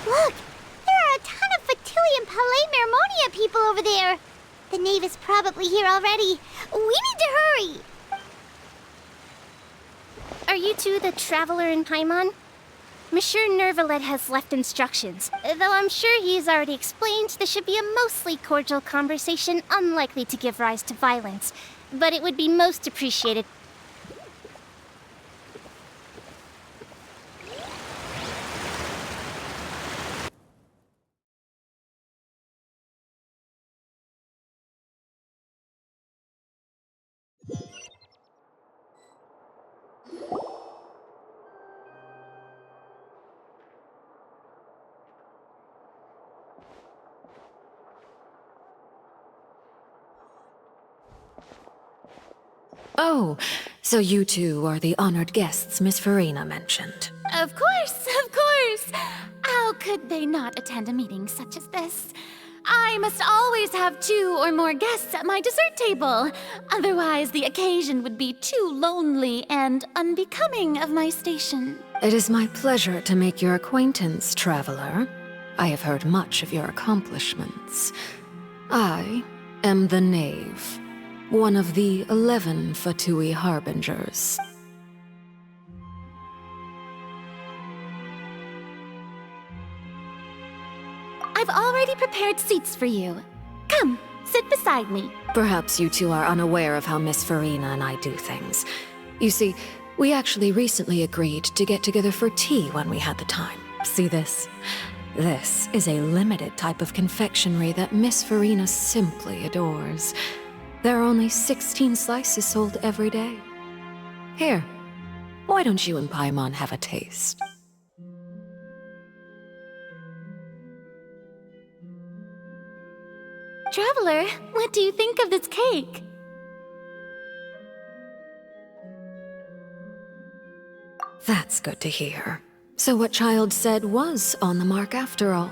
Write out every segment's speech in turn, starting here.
Look! There are a ton of Fatilian Palais Mermonia people over there! The knave is probably here already. We need to hurry! Are you two the traveler in Paimon? Monsieur Nervalet has left instructions. Though I'm sure he's already explained, this should be a mostly cordial conversation, unlikely to give rise to violence. But it would be most appreciated. Oh, so you two are the honored guests Miss Farina mentioned. Of course, of course! How could they not attend a meeting such as this? I must always have 2 or more guests at my dessert table. Otherwise, the occasion would be too lonely and unbecoming of my station. It is my pleasure to make your acquaintance, traveler. I have heard much of your accomplishments. I am the Knave, one of the 11 Fatui Harbingers. I've already prepared seats for you. Come, sit beside me. Perhaps you two are unaware of how Miss Farina and I do things. You see, we actually recently agreed to get together for tea when we had the time. See this? This is a limited type of confectionery that Miss Farina simply adores. There are only 16 slices sold every day. Here, why don't you and Paimon have a taste? Traveler, what do you think of this cake? That's good to hear. So what Child said was on the mark after all.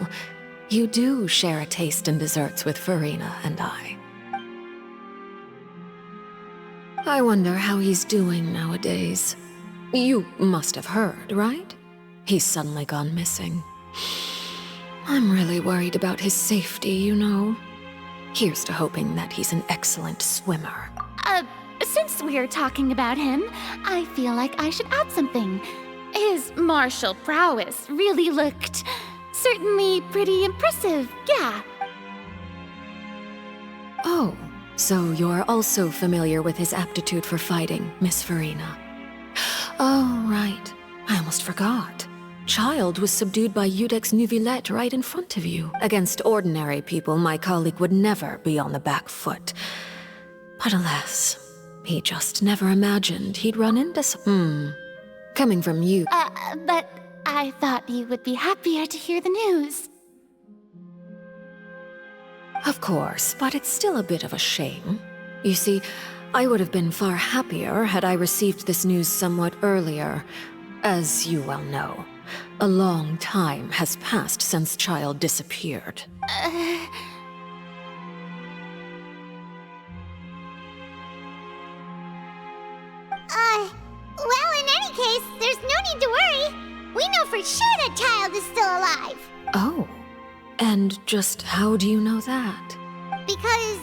You do share a taste in desserts with Farina and I. I wonder how he's doing nowadays. You must have heard, right? He's suddenly gone missing. I'm really worried about his safety, you know. Here's to hoping that he's an excellent swimmer. Since we're talking about him, I feel like I should add something. His martial prowess really looked certainly pretty impressive, yeah. Oh, so you're also familiar with his aptitude for fighting, Miss Farina. Oh, right. I almost forgot. Child was subdued by Udex Nuvillette right in front of you. Against ordinary people, my colleague would never be on the back foot. But alas, he just never imagined he'd run into some... Coming from you... But I thought you would be happier to hear the news. Of course, but it's still a bit of a shame. You see, I would have been far happier had I received this news somewhat earlier. As you well know, a long time has passed since Child disappeared. Well, in any case, there's no need to worry. We know for sure that Child is still alive. Oh, and just how do you know that? Because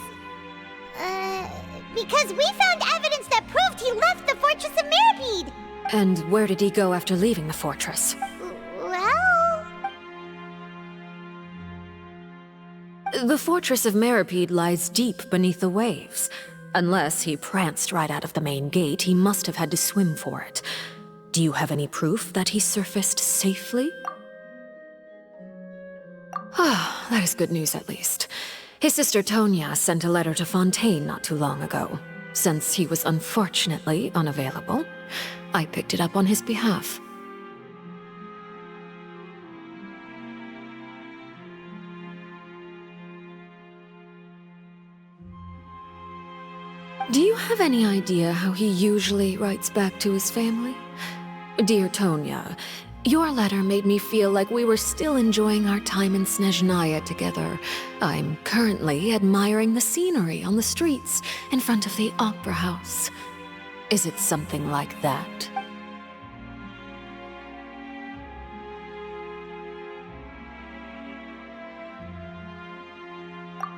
we found evidence that proved he left the Fortress of Mirapede. And where did he go after leaving the fortress? Well... The fortress of Meripede lies deep beneath the waves. Unless he pranced right out of the main gate, he must have had to swim for it. Do you have any proof that he surfaced safely? Ah, that is good news at least. His sister Tonya sent a letter to Fontaine not too long ago. Since he was unfortunately unavailable, I picked it up on his behalf. Do you have any idea how he usually writes back to his family? Dear Tonya, your letter made me feel like we were still enjoying our time in Snezhnaya together. I'm currently admiring the scenery on the streets in front of the Opera House. Is it something like that?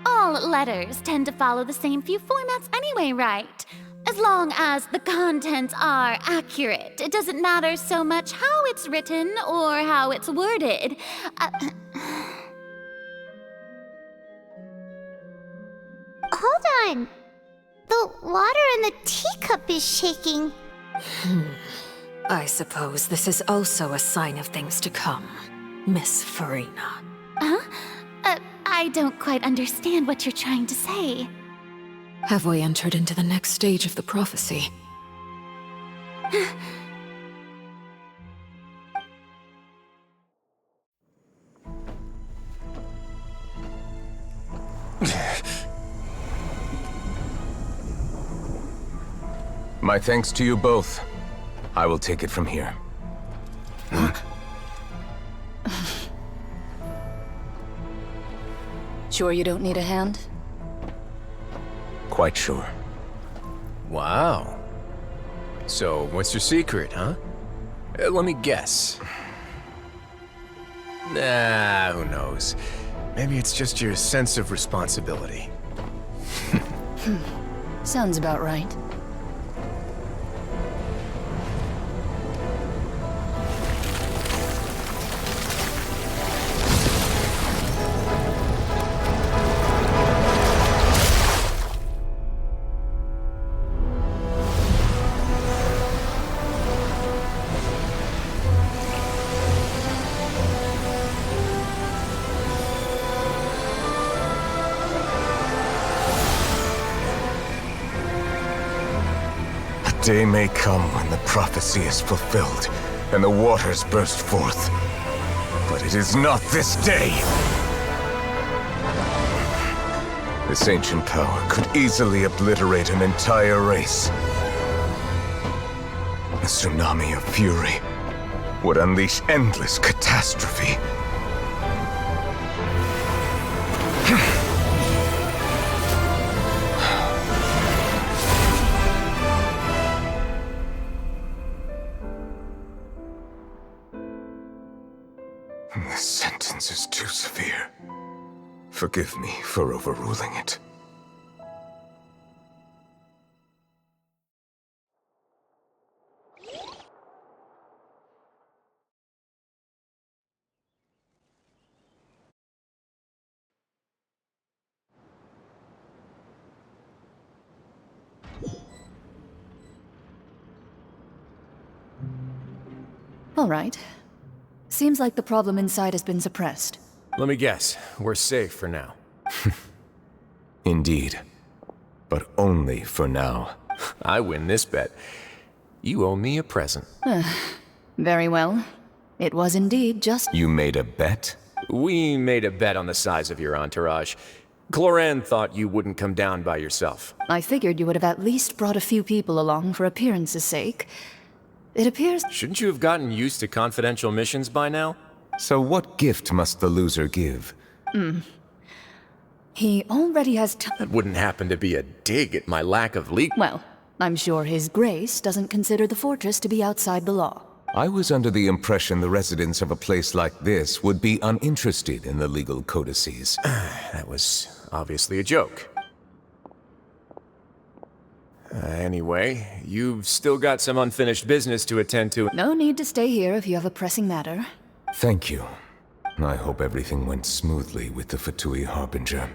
All letters tend to follow the same few formats anyway, right? As long as the contents are accurate, it doesn't matter so much how it's written or how it's worded. Hold on. The water in the teacup is shaking. I suppose this is also a sign of things to come, Miss Farina. I don't quite understand what you're trying to say. Have we entered into the next stage of the prophecy? My thanks to you both. I will take it from here. Sure you don't need a hand? Quite sure. Wow. So, what's your secret, huh? Let me guess. Nah, who knows? Maybe it's just your sense of responsibility. Sounds about right. A day may come when the prophecy is fulfilled, and the waters burst forth. But it is not this day! This ancient power could easily obliterate an entire race. A tsunami of fury would unleash endless catastrophe. This sentence is too severe. Forgive me for overruling it. All right. Seems like the problem inside has been suppressed. Let me guess, we're safe for now. Indeed. But only for now. I win this bet. You owe me a present. Very well. It was indeed just... You made a bet? We made a bet on the size of your entourage. Cloran thought you wouldn't come down by yourself. I figured you would have at least brought a few people along for appearance's sake. It appears... Shouldn't you have gotten used to confidential missions by now? So what gift must the loser give? He already has That wouldn't happen to be a dig at my lack of legal... Well, I'm sure His Grace doesn't consider the fortress to be outside the law. I was under the impression the residents of a place like this would be uninterested in the legal codices. That was obviously a joke. Anyway, you've still got some unfinished business to attend to. No need to stay here if you have a pressing matter. Thank you. I hope everything went smoothly with the Fatui Harbinger.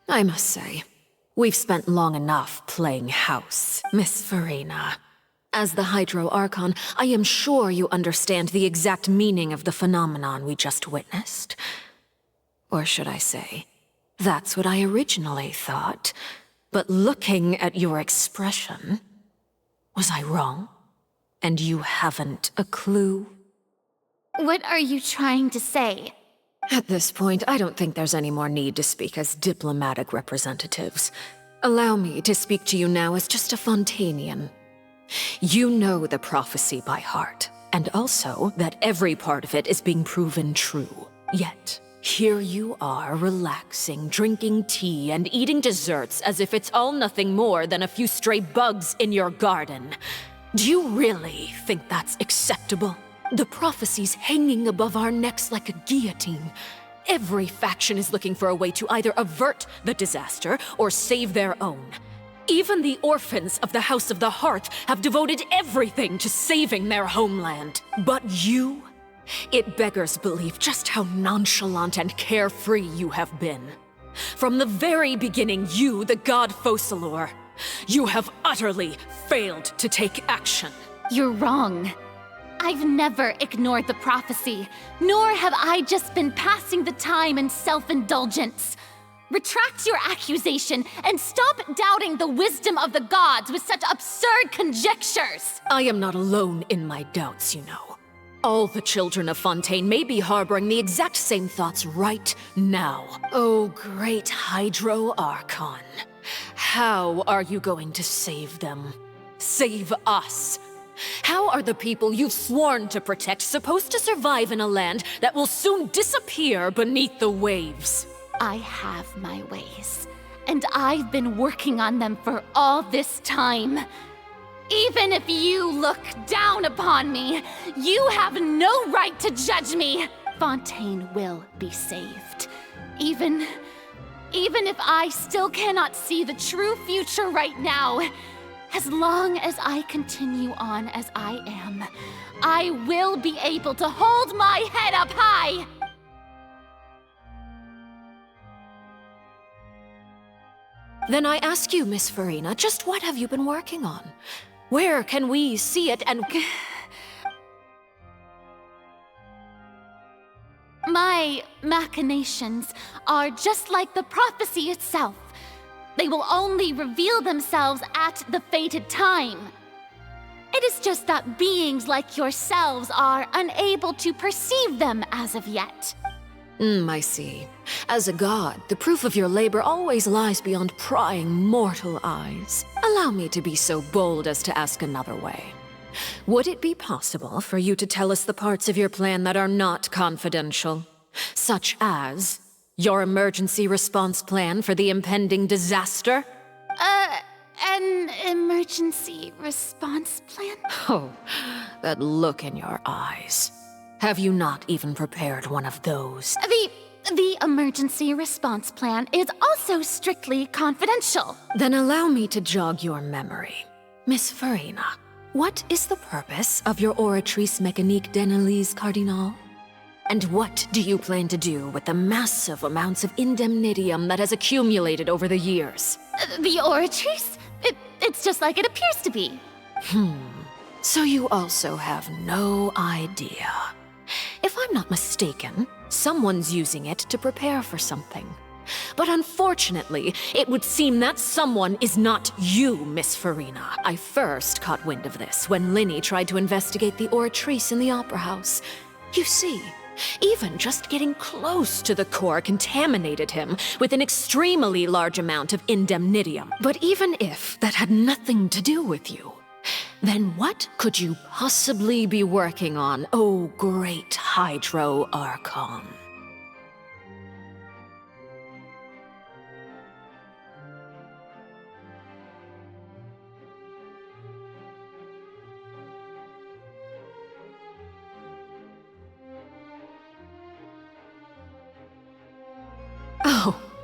I must say, we've spent long enough playing house, Miss Farina. As the Hydro Archon, I am sure you understand the exact meaning of the phenomenon we just witnessed. Or should I say, that's what I originally thought. But looking at your expression, was I wrong? And you haven't a clue? What are you trying to say? At this point, I don't think there's any more need to speak as diplomatic representatives. Allow me to speak to you now as just a Fontanian. You know the prophecy by heart, and also that every part of it is being proven true. Yet, here you are relaxing, drinking tea, and eating desserts as if it's all nothing more than a few stray bugs in your garden. Do you really think that's acceptable? The prophecy's hanging above our necks like a guillotine. Every faction is looking for a way to either avert the disaster or save their own. Even the orphans of the House of the Hearth have devoted everything to saving their homeland. But you? It beggars belief just how nonchalant and carefree you have been. From the very beginning, you, the god Focalor, you have utterly failed to take action. You're wrong. I've never ignored the prophecy, nor have I just been passing the time in self-indulgence. Retract your accusation and stop doubting the wisdom of the gods with such absurd conjectures! I am not alone in my doubts, you know. All the children of Fontaine may be harboring the exact same thoughts right now. Oh, great Hydro Archon. How are you going to save them? Save us? How are the people you've sworn to protect supposed to survive in a land that will soon disappear beneath the waves? I have my ways, and I've been working on them for all this time. Even if you look down upon me, you have no right to judge me. Fontaine will be saved. Even if I still cannot see the true future right now, as long as I continue on as I am, I will be able to hold my head up high! Then I ask you, Miss Farina, just what have you been working on? Where can we see it and... My machinations are just like the prophecy itself. They will only reveal themselves at the fated time. It is just that beings like yourselves are unable to perceive them as of yet. I see. As a god, the proof of your labor always lies beyond prying mortal eyes. Allow me to be so bold as to ask another way. Would it be possible for you to tell us the parts of your plan that are not confidential? Such as your emergency response plan for the impending disaster? An emergency response plan? Oh, that look in your eyes. Have you not even prepared one of those? The emergency response plan is also strictly confidential. Then allow me to jog your memory. Miss Farina, what is the purpose of your Oratrice Mécanique d'Analyse Cardinal? And what do you plan to do with the massive amounts of indemnitium that has accumulated over the years? The Oratrice? It's just like it appears to be. So you also have no idea. If I'm not mistaken, someone's using it to prepare for something. But unfortunately, it would seem that someone is not you, Miss Farina. I first caught wind of this when Linny tried to investigate the Oratrice in the Opera House. You see, even just getting close to the core contaminated him with an extremely large amount of indemnitium. But even if that had nothing to do with you, then what could you possibly be working on, oh great Hydro Archon?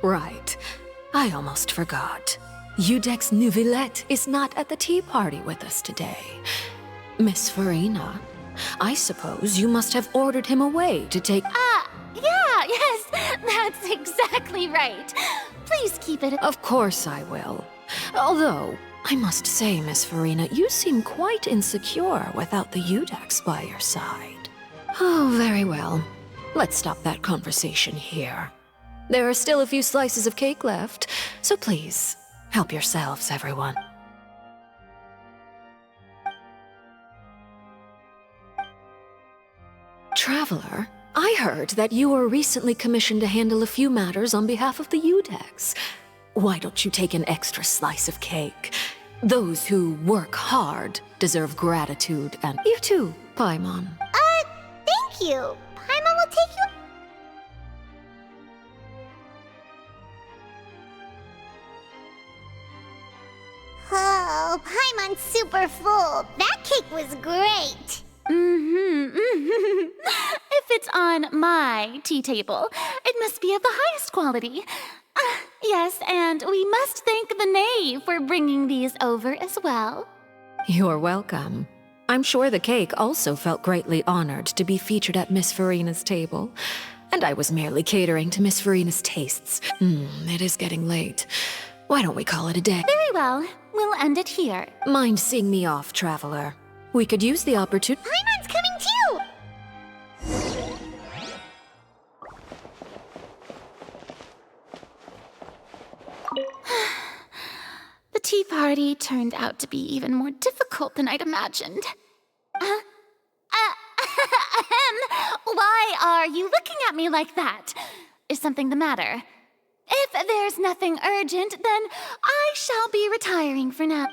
Right. I almost forgot. Udex Neuvillette is not at the tea party with us today. Miss Farina, I suppose you must have ordered him away to take— Yeah, yes, that's exactly right. Please keep it— Of course I will. Although, I must say, Miss Farina, you seem quite insecure without the Udex by your side. Oh, very well. Let's stop that conversation here. There are still a few slices of cake left, so please, help yourselves, everyone. Traveler, I heard that you were recently commissioned to handle a few matters on behalf of the Udex. Why don't you take an extra slice of cake? Those who work hard deserve gratitude, and you too, Paimon. Thank you. Paimon will take you. Oh, Paimon's super full. That cake was great. If it's on my tea table, it must be of the highest quality. Yes, and we must thank the knave for bringing these over as well. You're welcome. I'm sure the cake also felt greatly honored to be featured at Miss Farina's table. And I was merely catering to Miss Farina's tastes. It is getting late. Why don't we call it a day? Very well, we'll end it here. Mind seeing me off, Traveler? We could use the opportunity— Paimon's coming too. The tea party turned out to be even more difficult than I'd imagined. Why are you looking at me like that? Is something the matter? If there's nothing urgent, then I shall be retiring for now.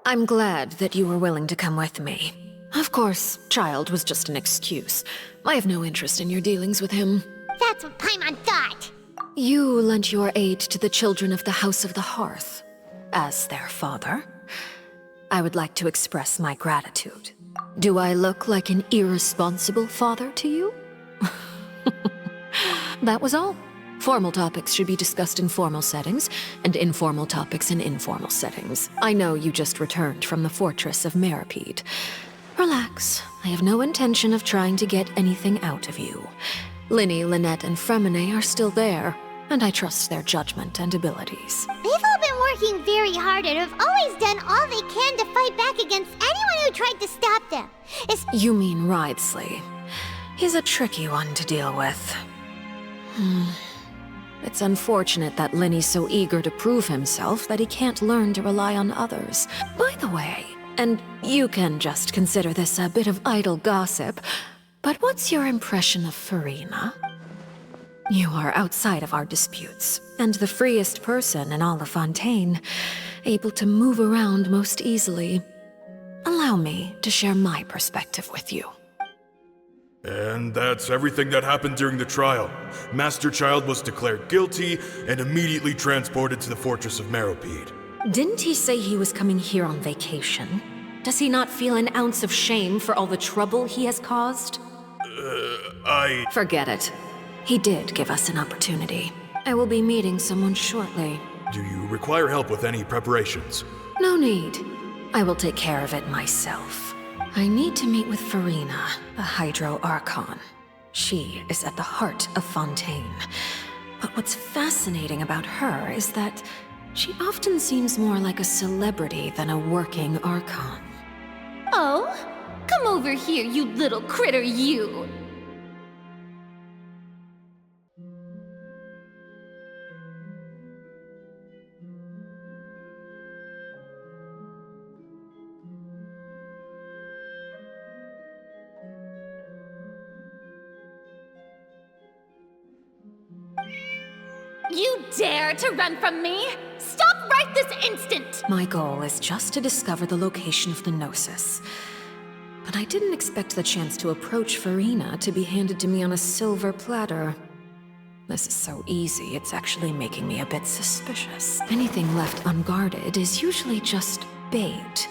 I'm glad that you were willing to come with me. Of course, Child was just an excuse. I have no interest in your dealings with him. That's what Paimon thought. You lent your aid to the children of the House of the Hearth. As their father, I would like to express my gratitude. Do I look like an irresponsible father to you? That was all. Formal topics should be discussed in formal settings, and informal topics in informal settings. I know you just returned from the fortress of Meripede. Relax. I have no intention of trying to get anything out of you. Linny, Lynette, and Fremine are still there, and I trust their judgment and abilities. They've all been working very hard and have always done all they can to fight back against anyone who tried to stop them. You mean Wriothesley. He's a tricky one to deal with. It's unfortunate that Linny's so eager to prove himself that he can't learn to rely on others. By the way, and you can just consider this a bit of idle gossip, but what's your impression of Farina? You are outside of our disputes, and the freest person in all of Fontaine, able to move around most easily. Allow me to share my perspective with you. And that's everything that happened during the trial. Master Child was declared guilty and immediately transported to the Fortress of Meropide. Didn't he say he was coming here on vacation? Does he not feel an ounce of shame for all the trouble he has caused? Forget it. He did give us an opportunity. I will be meeting someone shortly. Do you require help with any preparations? No need. I will take care of it myself. I need to meet with Farina, the Hydro Archon. She is at the heart of Fontaine. But what's fascinating about her is that she often seems more like a celebrity than a working Archon. Oh? Come over here, you little critter, you! You dare to run from me? Stop right this instant! My goal is just to discover the location of the Gnosis. But I didn't expect the chance to approach Farina to be handed to me on a silver platter. This is so easy, it's actually making me a bit suspicious. Anything left unguarded is usually just bait.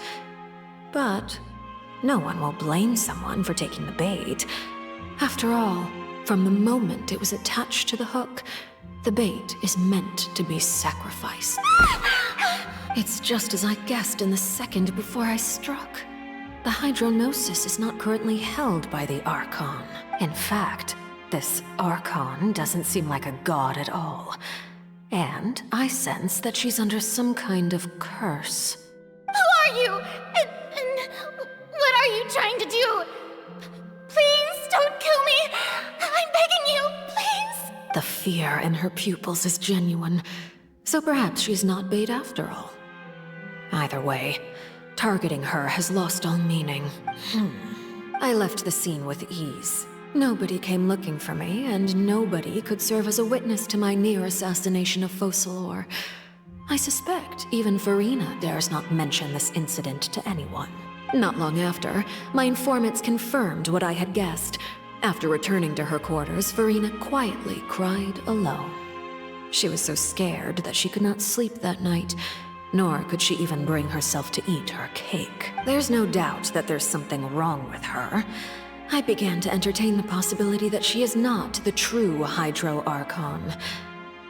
But no one will blame someone for taking the bait. After all, from the moment it was attached to the hook, the bait is meant to be sacrificed. It's just as I guessed in the second before I struck. The Hydronosis is not currently held by the Archon. In fact, this Archon doesn't seem like a god at all. And I sense that she's under some kind of curse. Who are you? And what are you trying to do? Please don't kill me! I'm begging you, please! The fear in her pupils is genuine, so perhaps she's not bait after all. Either way, targeting her has lost all meaning. I left the scene with ease. Nobody came looking for me, and nobody could serve as a witness to my near assassination of Focalor. I suspect even Farina dares not mention this incident to anyone. Not long after, my informants confirmed what I had guessed. After returning to her quarters, Farina quietly cried alone. She was so scared that she could not sleep that night, nor could she even bring herself to eat her cake. There's no doubt that there's something wrong with her. I began to entertain the possibility that she is not the true Hydro Archon.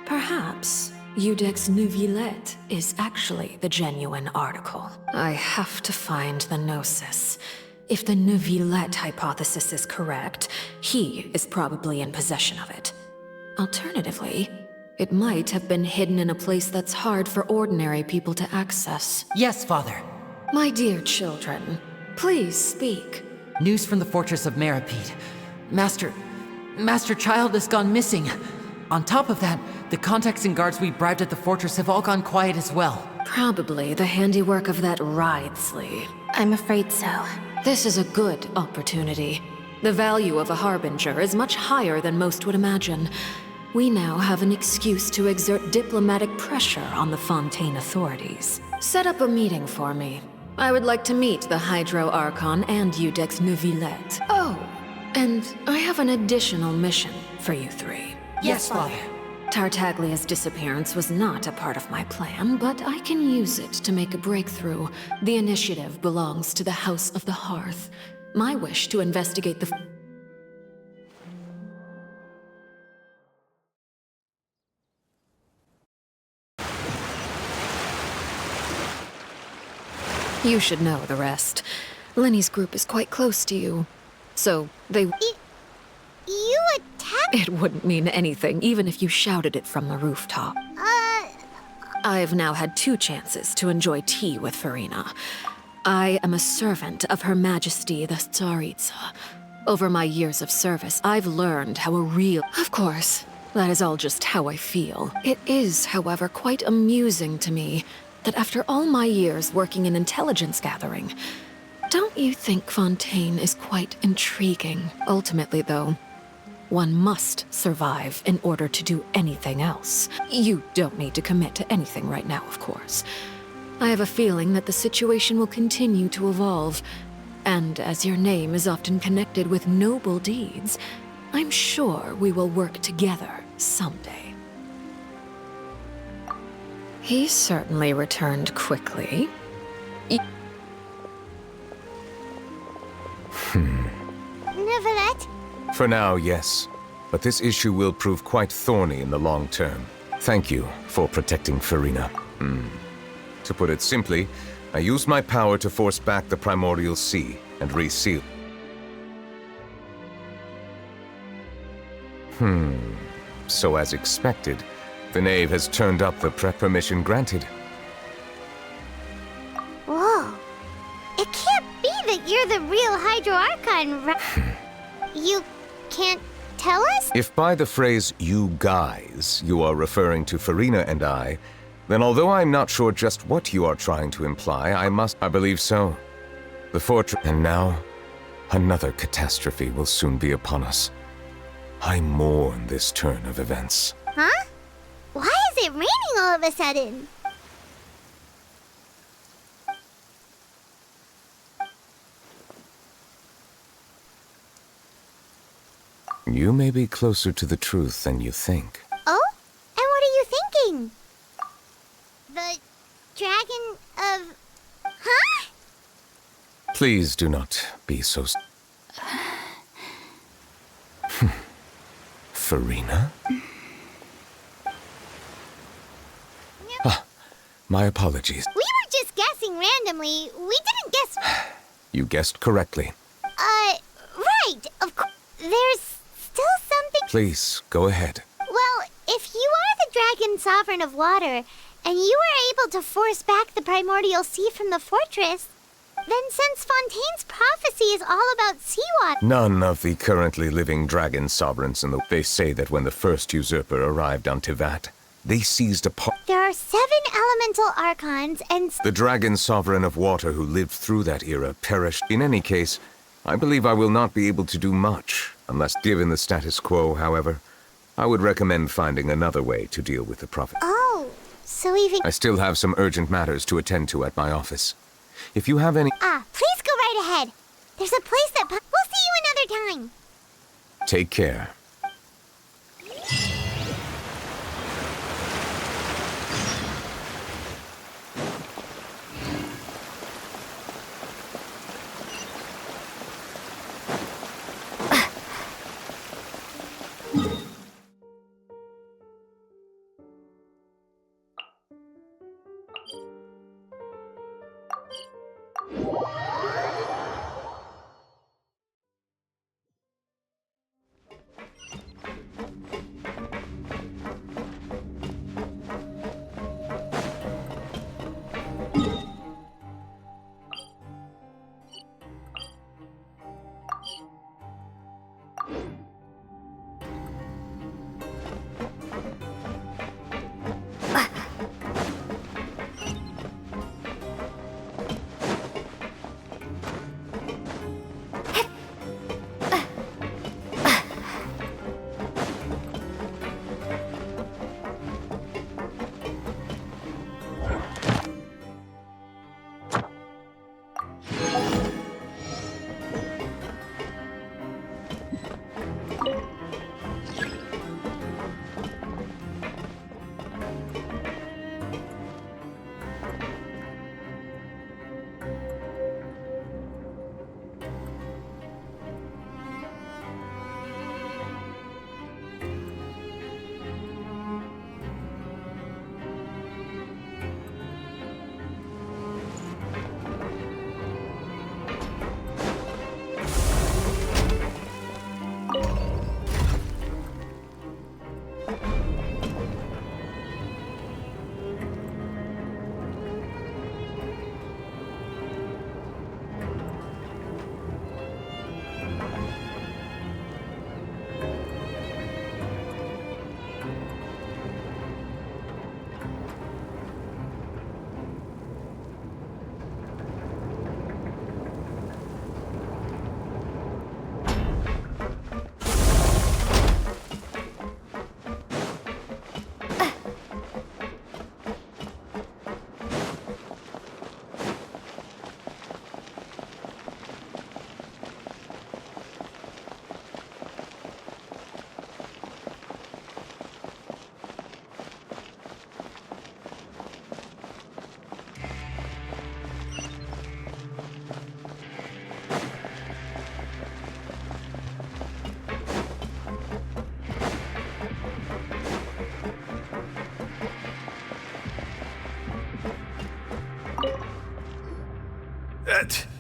Perhaps Iudex Neuvillette is actually the genuine article. I have to find the Gnosis. If the Neuvillette hypothesis is correct, he is probably in possession of it. Alternatively, it might have been hidden in a place that's hard for ordinary people to access. Yes, Father. My dear children, please speak. News from the Fortress of Meropide. Master Child has gone missing. On top of that, the contacts and guards we bribed at the fortress have all gone quiet as well. Probably the handiwork of that Ridesley. I'm afraid so. This is a good opportunity. The value of a harbinger is much higher than most would imagine. We now have an excuse to exert diplomatic pressure on the Fontaine authorities. Set up a meeting for me. I would like to meet the Hydro Archon and Iudex Neuvillette. Oh, and I have an additional mission for you three. Yes, Father. Tartaglia's disappearance was not a part of my plan, but I can use it to make a breakthrough. The initiative belongs to the House of the Hearth. My wish to investigate the... You should know the rest. Lenny's group is quite close to you, so they... You attacked? It wouldn't mean anything, even if you shouted it from the rooftop. I've now had 2 chances to enjoy tea with Farina. I am a servant of Her Majesty the Tsaritsa. Over my years of service, I've learned how a real... Of course, that is all just how I feel. It is, however, quite amusing to me that after all my years working in intelligence gathering, don't you think Fontaine is quite intriguing? Ultimately, though, One must survive in order to do anything else. You don't need to commit to anything right now, of course. I have a feeling that the situation will continue to evolve, and as your name is often connected with noble deeds, I'm sure we will work together someday. He certainly returned quickly. Neuvillette? For now, yes. But this issue will prove quite thorny in the long term. Thank you for protecting Furina. To put it simply, I used my power to force back the primordial sea and reseal. So as expected, the knave has turned up the permission granted. Whoa. It can't be that you're the real Hydro Archon, right? You can't tell us? If by the phrase, you guys, you are referring to Furina and I, then although I'm not sure just what you are trying to imply, I believe so. The fortress, and now, another catastrophe will soon be upon us. I mourn this turn of events. Huh? Why is it raining all of a sudden? You may be closer to the truth than you think. Oh? And what are you thinking? The dragon of... Huh? Please do not be so... Furina? My apologies. We were just guessing randomly. We didn't guess... You guessed correctly. Right. Of course. There's still something... Please, go ahead. Well, if you are the dragon sovereign of water, and you were able to force back the primordial sea from the fortress, then since Fontaine's prophecy is all about seawater... None of the currently living dragon sovereigns in the... They say that when the first usurper arrived on Tivat, they seized a part... There are 7 elemental archons, and... The dragon sovereign of water who lived through that era perished. In any case, I believe I will not be able to do much, unless given the status quo, however. I would recommend finding another way to deal with the prophet. Oh, so even... I still have some urgent matters to attend to at my office. If you have any... Please go right ahead. There's a place that... We'll see you another time. Take care.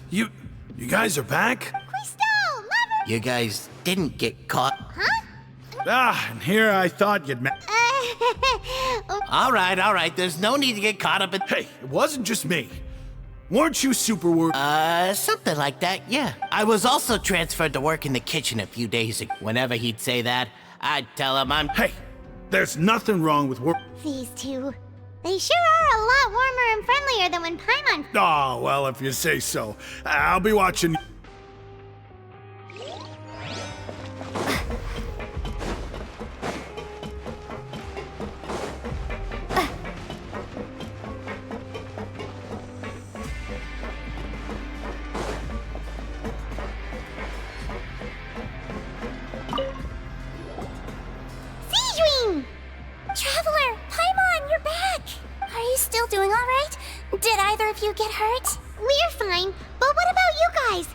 You guys are back? Crystal, lover! You guys didn't get caught. Ah, and here I thought you'd All right, there's no need to get caught up in... Hey, it wasn't just me. Weren't you super worried? Something like that, yeah. I was also transferred to work in the kitchen a few days ago. Whenever he'd say that, I'd tell him I'm... Hey, there's nothing wrong with work. These two. They sure are a lot warmer and friendlier than when Paimon... Oh, well, if you say so. I'll be watching. Sigewinne! Traveler, Paimon, you're back! Are you still doing alright? Did either of you get hurt? We're fine, but what about you guys?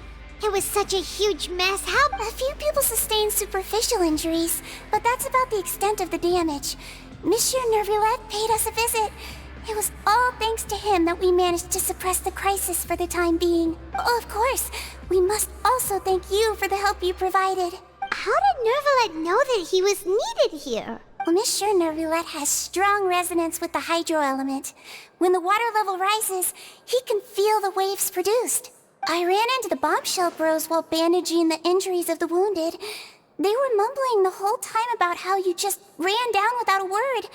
It was such a huge mess. How... A few people sustained superficial injuries, but that's about the extent of the damage. Monsieur Nervulette paid us a visit. It was all thanks to him that we managed to suppress the crisis for the time being. Oh, of course, we must also thank you for the help you provided. How did Nervulette know that he was needed here? Well, Monsieur Nervulette has strong resonance with the hydro element. When the water level rises, he can feel the waves produced. I ran into the bombshell bros while bandaging the injuries of the wounded. They were mumbling the whole time about how you just ran down without a word.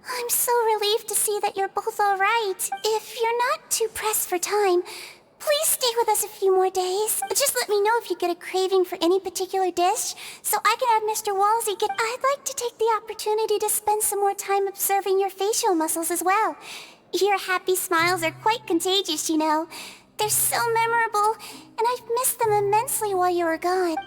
I'm so relieved to see that you're both all right. If you're not too pressed for time, please stay with us a few more days. Just let me know if you get a craving for any particular dish, so I can have Mr. Walsey get... I'd like to take the opportunity to spend some more time observing your facial muscles as well. Your happy smiles are quite contagious, you know. They're so memorable, and I've missed them immensely while you were gone.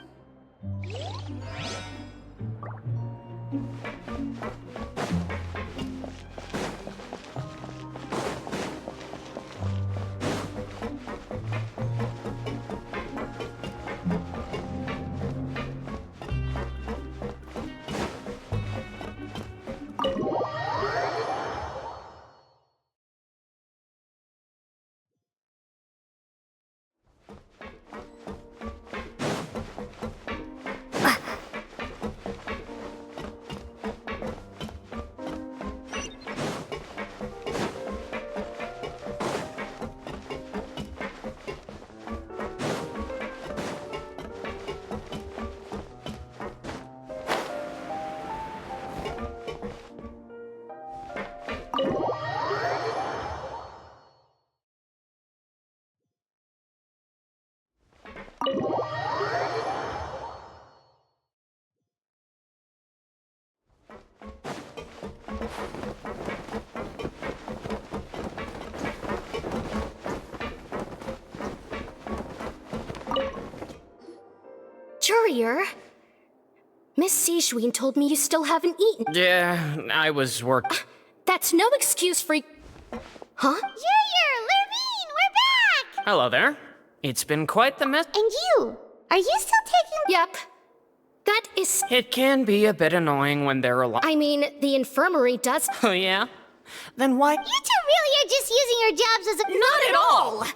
Courier? Miss Sigewinne told me you still haven't eaten. Yeah, I was That's no excuse for... Huh? Courier, Lurvine, we're back! Hello there. It's been quite the mess. And you? Are you still taking... Yep. That is... It can be a bit annoying when they're alive. I mean, the infirmary does... Oh, yeah? Then why... You two really are just using your jobs as a... Not at all!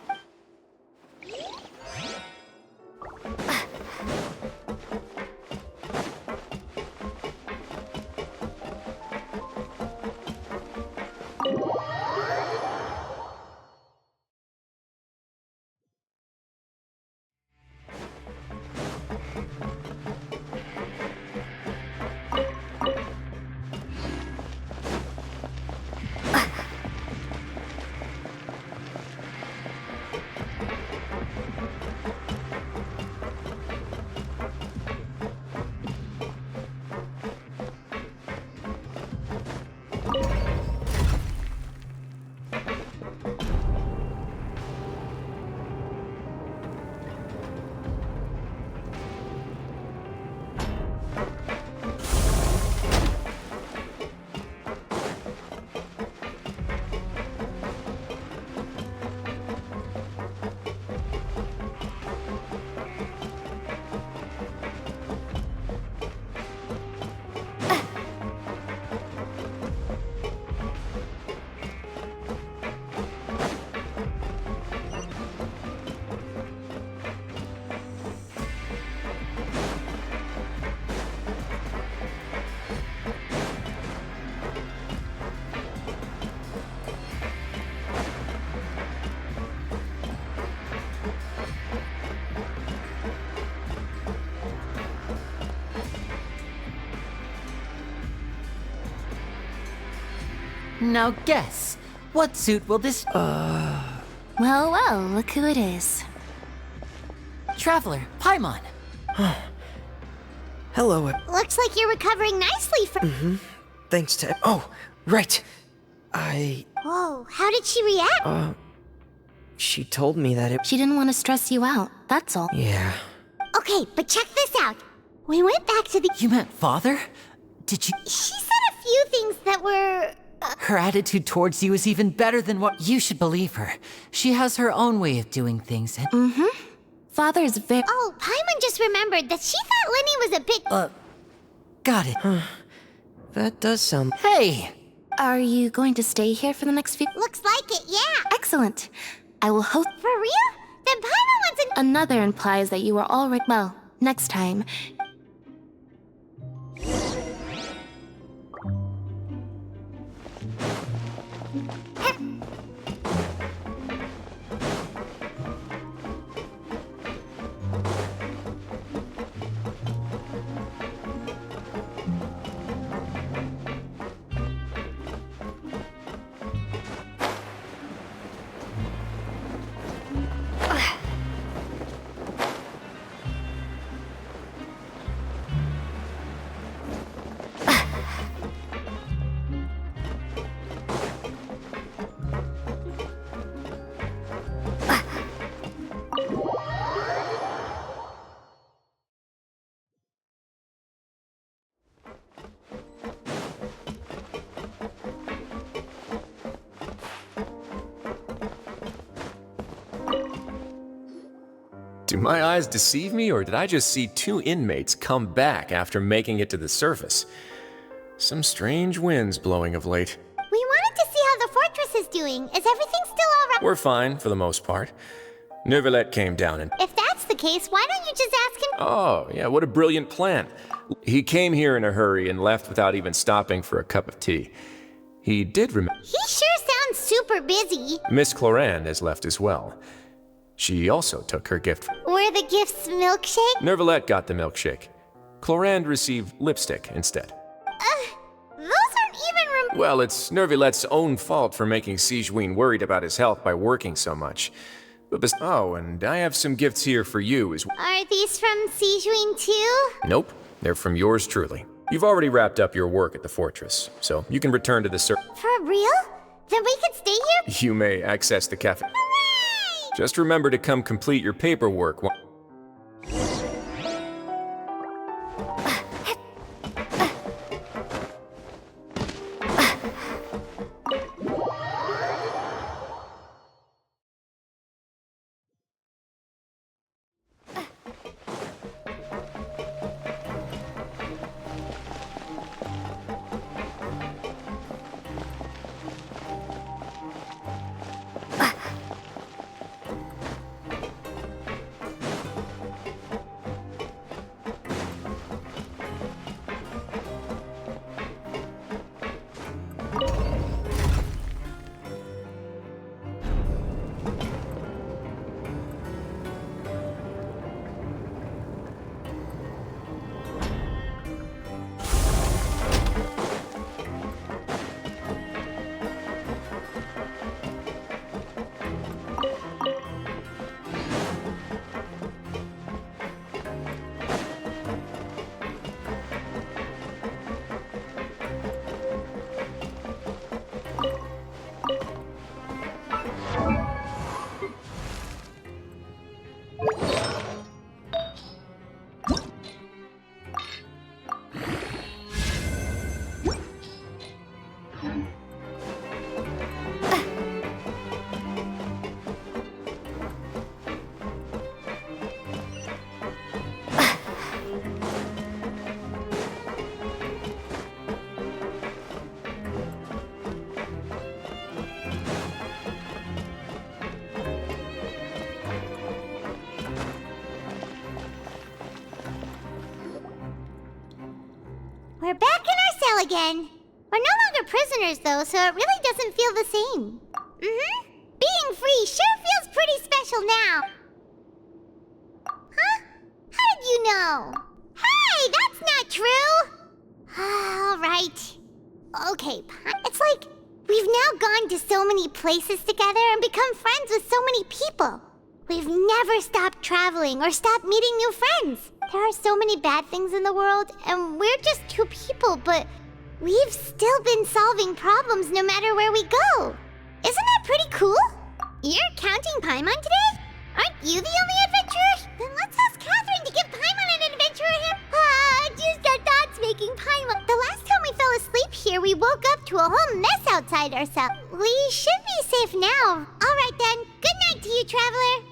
Now guess, what suit will this... Well, well, look who it is. Traveler, Paimon. Hello. Looks like you're recovering nicely from. Thanks to... Oh, right. Whoa, how did she react? She told me that it... She didn't want to stress you out, that's all. Yeah. Okay, but check this out. We went back to the. You meant father? Did you... She said a few things that were. Her attitude towards you is even better than what... You should believe her. She has her own way of doing things and... Father's very. Oh, Paimon just remembered that she thought Lenny was a bit. Got it. That does sound... Hey! Are you going to stay here for the next few? Looks like it, yeah. Excellent. I will host. For real? Then Paimon wants an. Another implies that you are already. Well, next time. Do my eyes deceive me, or did I just see two inmates come back after making it to the surface? Some strange winds blowing of late. We wanted to see how the fortress is doing. Is everything still alright? We're fine, for the most part. Neuvillette came down and... If that's the case, why don't you just ask him? Oh, yeah, what a brilliant plan. He came here in a hurry and left without even stopping for a cup of tea. He did remember... He sure sounds super busy. Miss Clorinde has left as well. She also took her gift. Were the gifts milkshake? Neuvillette got the milkshake. Clorinde received lipstick instead. Those aren't even Well, it's Neuvillette's own fault for making Sigewinne worried about his health by working so much. But oh, and I have some gifts here for you as well. Are these from Sigewinne too? Nope, they're from yours truly. You've already wrapped up your work at the fortress, so you can return to the For real? Then we could stay here? You may access the cafe. Just remember to come complete your paperwork. We're back in our cell again. We're no longer prisoners, though, so it really doesn't feel the same. Being free sure feels pretty special now. Huh? How did you know? Hey, that's not true! All right. Okay, it's like We've now gone to so many places together and become friends with so many people. We've never stopped traveling or stopped meeting new friends. There are so many bad things in the world, and we're just two people, but we've still been solving problems no matter where we go. Isn't that pretty cool? You're counting Paimon today? Aren't you the only adventurer? Then let's ask Catherine to give Paimon an adventurer here. Just our thoughts making Paimon. The last time we fell asleep here, we woke up to a whole mess outside ourselves. We should be safe now. All right then. Good night to you, traveler.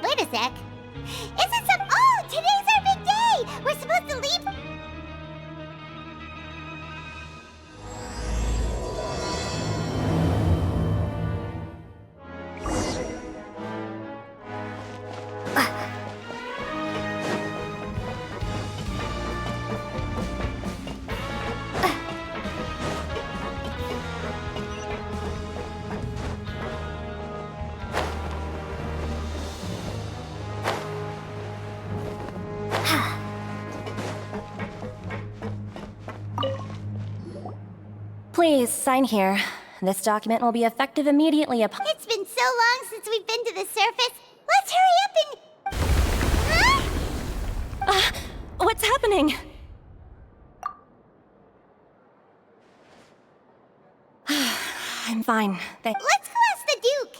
Wait a sec. Is it some... Oh, today's our big day! We're supposed to leave... Please, sign here. This document will be effective immediately upon— It's been so long since we've been to the surface. Let's hurry up and... Huh? What's happening? I'm fine. Let's go ask the Duke.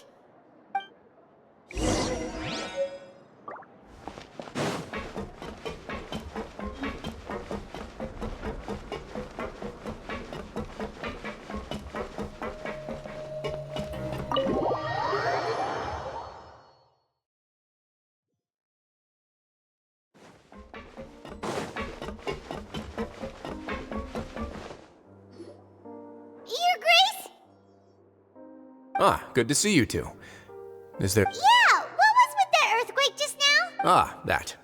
Ah, good to see you two. Is there... Yeah, what was with that earthquake just now? Ah, that.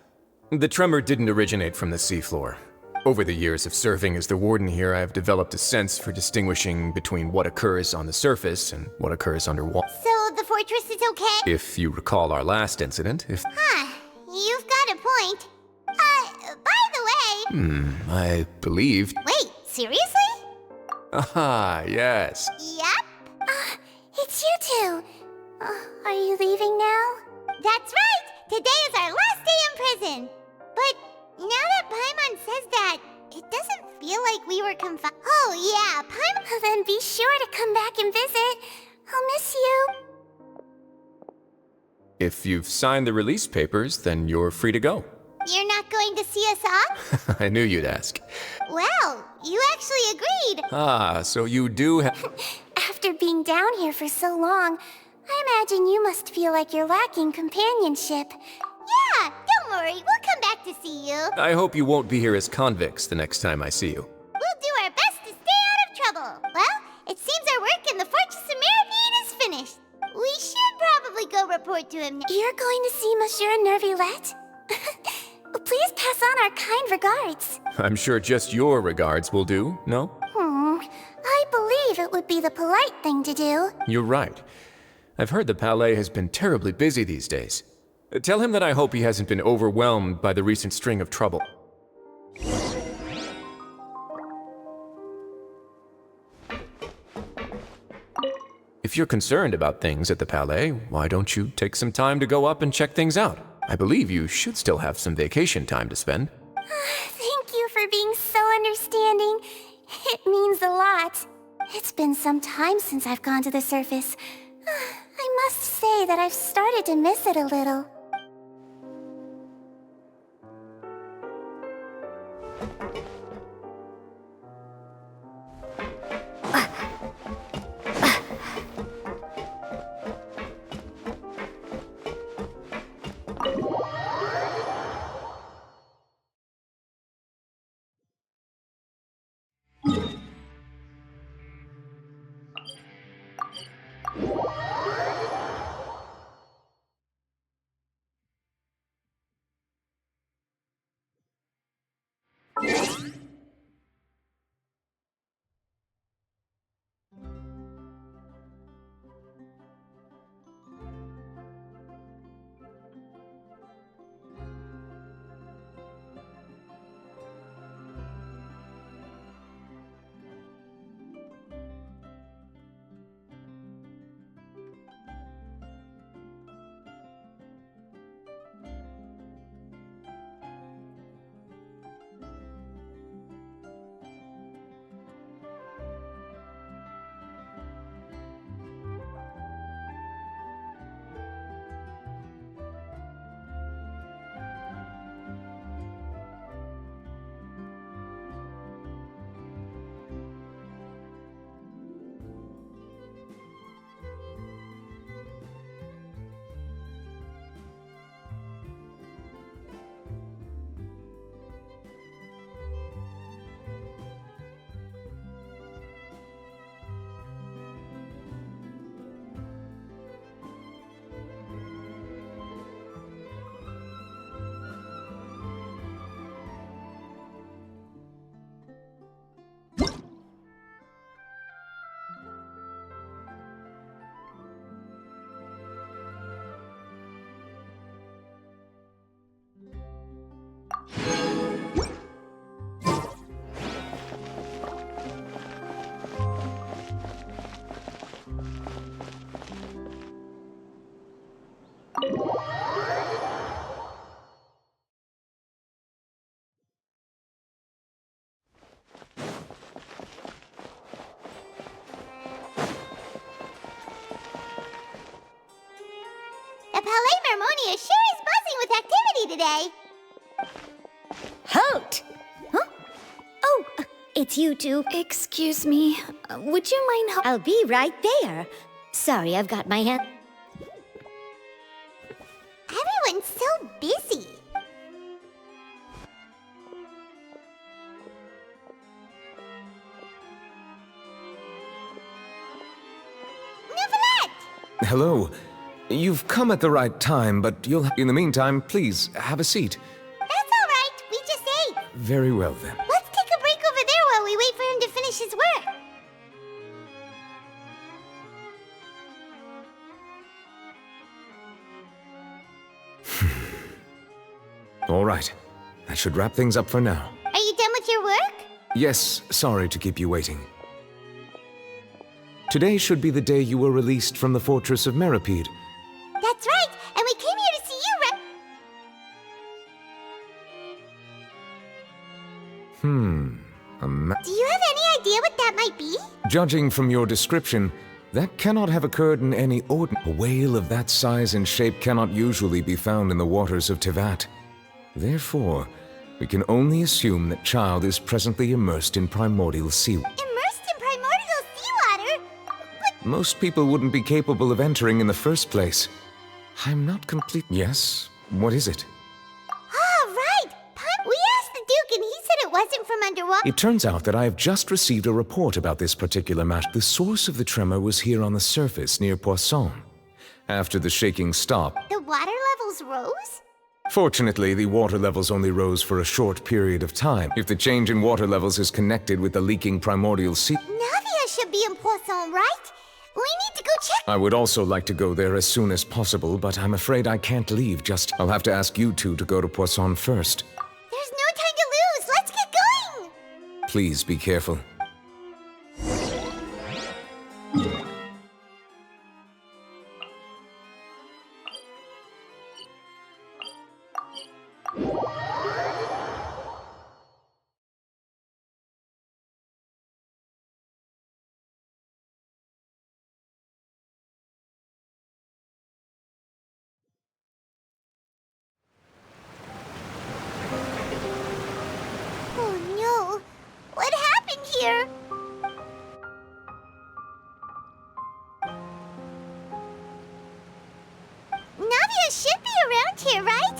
The tremor didn't originate from the seafloor. Over the years of serving as the warden here, I have developed a sense for distinguishing between what occurs on the surface and what occurs underwater. So the fortress is okay? If you recall our last incident, Huh, you've got a point. By the way... I believed... Wait, seriously? Ah, yes. Yep. It's you two. Are you leaving now? That's right! Today is our last day in prison! But now that Paimon says that, it doesn't feel like we were confined. Oh yeah, Paimon... Then be sure to come back and visit. I'll miss you. If you've signed the release papers, then you're free to go. You're not going to see us off? I knew you'd ask. Well, you actually agreed. Ah, so you do have... After being down here for so long, I imagine you must feel like you're lacking companionship. Yeah, don't worry, we'll come back to see you. I hope you won't be here as convicts the next time I see you. We'll do our best to stay out of trouble. Well, it seems our work in the Fortress of Meripede is finished. We should probably go report to him now. You're going to see Monsieur Nervilette? Please pass on our kind regards. I'm sure just your regards will do, no? I believe it would be the polite thing to do. You're right. I've heard the Palais has been terribly busy these days. Tell him that I hope he hasn't been overwhelmed by the recent string of trouble. If you're concerned about things at the Palais, why don't you take some time to go up and check things out? I believe you should still have some vacation time to spend. Thank you for being so understanding. It means a lot. It's been some time since I've gone to the surface. I must say that I've started to miss it a little. The Palais Mermonia sure is buzzing with activity today. Halt! Huh? Oh, it's you two. Excuse me, would you mind I'll be right there. Sorry, I've got my hand... Everyone's so busy. Neuvillette! hello. You've come at the right time, but you'll... In the meantime, please, have a seat. That's all right. We just ate. Very well, then. Let's take a break over there while we wait for him to finish his work. All right. That should wrap things up for now. Are you done with your work? Yes, sorry to keep you waiting. Today should be the day you were released from the Fortress of Meripede. That's right, and we came here to see you Do you have any idea what that might be? Judging from your description, that cannot have occurred in any ordinary... A whale of that size and shape cannot usually be found in the waters of Tevat. Therefore, we can only assume that Child is presently immersed in primordial sea. Immersed in primordial seawater? But Most people wouldn't be capable of entering in the first place. I'm not complete... Yes? What is it? right! We asked the Duke and he said it wasn't from underwater. It turns out that I have just received a report about this particular matter. The source of the tremor was here on the surface near Poisson. After the shaking stopped... The water levels rose? Fortunately, the water levels only rose for a short period of time. If the change in water levels is connected with the leaking primordial sea... Navia should be in Poisson, right? We need to go check. I would also like to go there as soon as possible, but I'm afraid I can't leave just... I'll have to ask you two to go to Poisson first. There's no time to lose. Let's get going. Please be careful. Oh no. What happened here? Navia should be around here, right?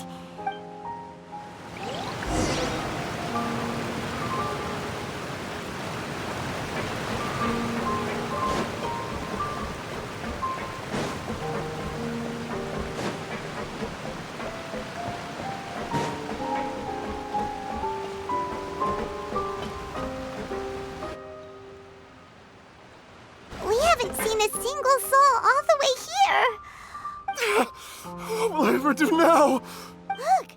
We haven't seen a single soul all the way here. What will I ever do now? Look,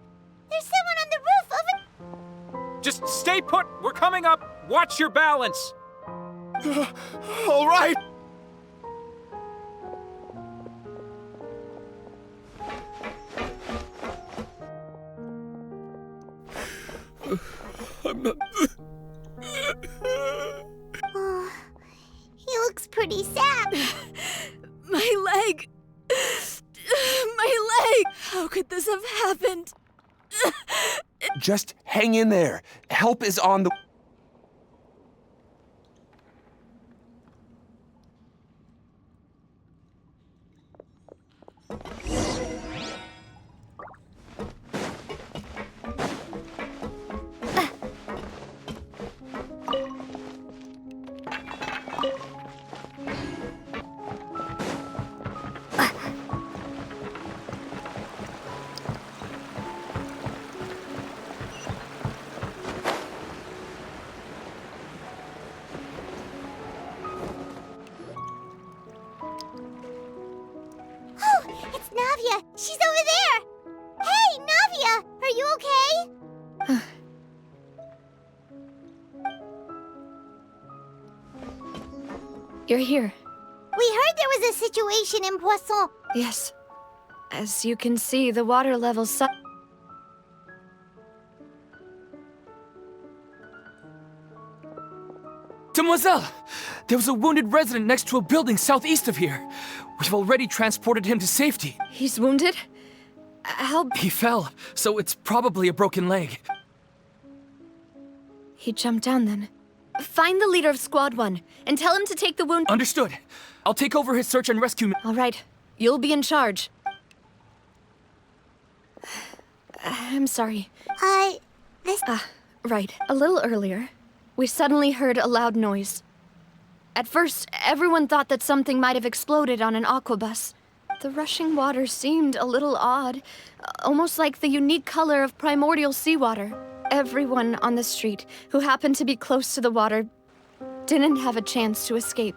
there's someone on the roof over... Just stay put! We're coming up! Watch your balance! All right. I'm not... Oh, he looks pretty sad. My leg! My leg! How could this have happened? Just hang in there. Help is on the... Oh, it's Navia. She's over there. Hey, Navia, are you okay? You're here. We heard there was a situation in Poisson. Yes. As you can see, the water levels... Demoiselle! There was a wounded resident next to a building southeast of here. We've already transported him to safety. He's wounded? How... He fell, so it's probably a broken leg. He jumped down then. Find the leader of Squad 1, and tell him to take the wound... Understood. I'll take over his search and rescue... All right. You'll be in charge. I'm sorry. This... Right. A little earlier, we suddenly heard a loud noise. At first, everyone thought that something might have exploded on an aquabus. The rushing water seemed a little odd, almost like the unique color of primordial seawater. Everyone on the street who happened to be close to the water didn't have a chance to escape.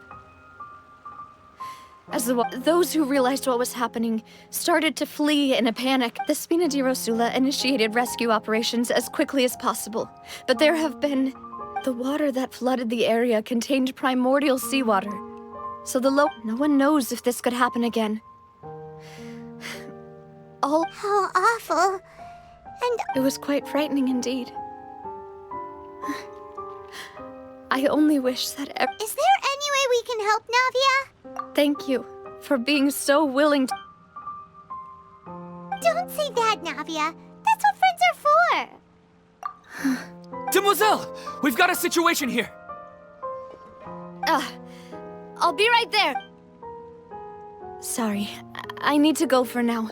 As those who realized what was happening started to flee in a panic, the Spina di Rosula initiated rescue operations as quickly as possible. But there have been... The water that flooded the area contained primordial seawater. So no one knows if this could happen again. How awful. And it was quite frightening indeed. I only wish that Is there any way we can help, Navia? Thank you for being so willing to... Don't say that, Navia. That's what friends are for. Demoiselle! We've got a situation here! I'll be right there. Sorry, I need to go for now.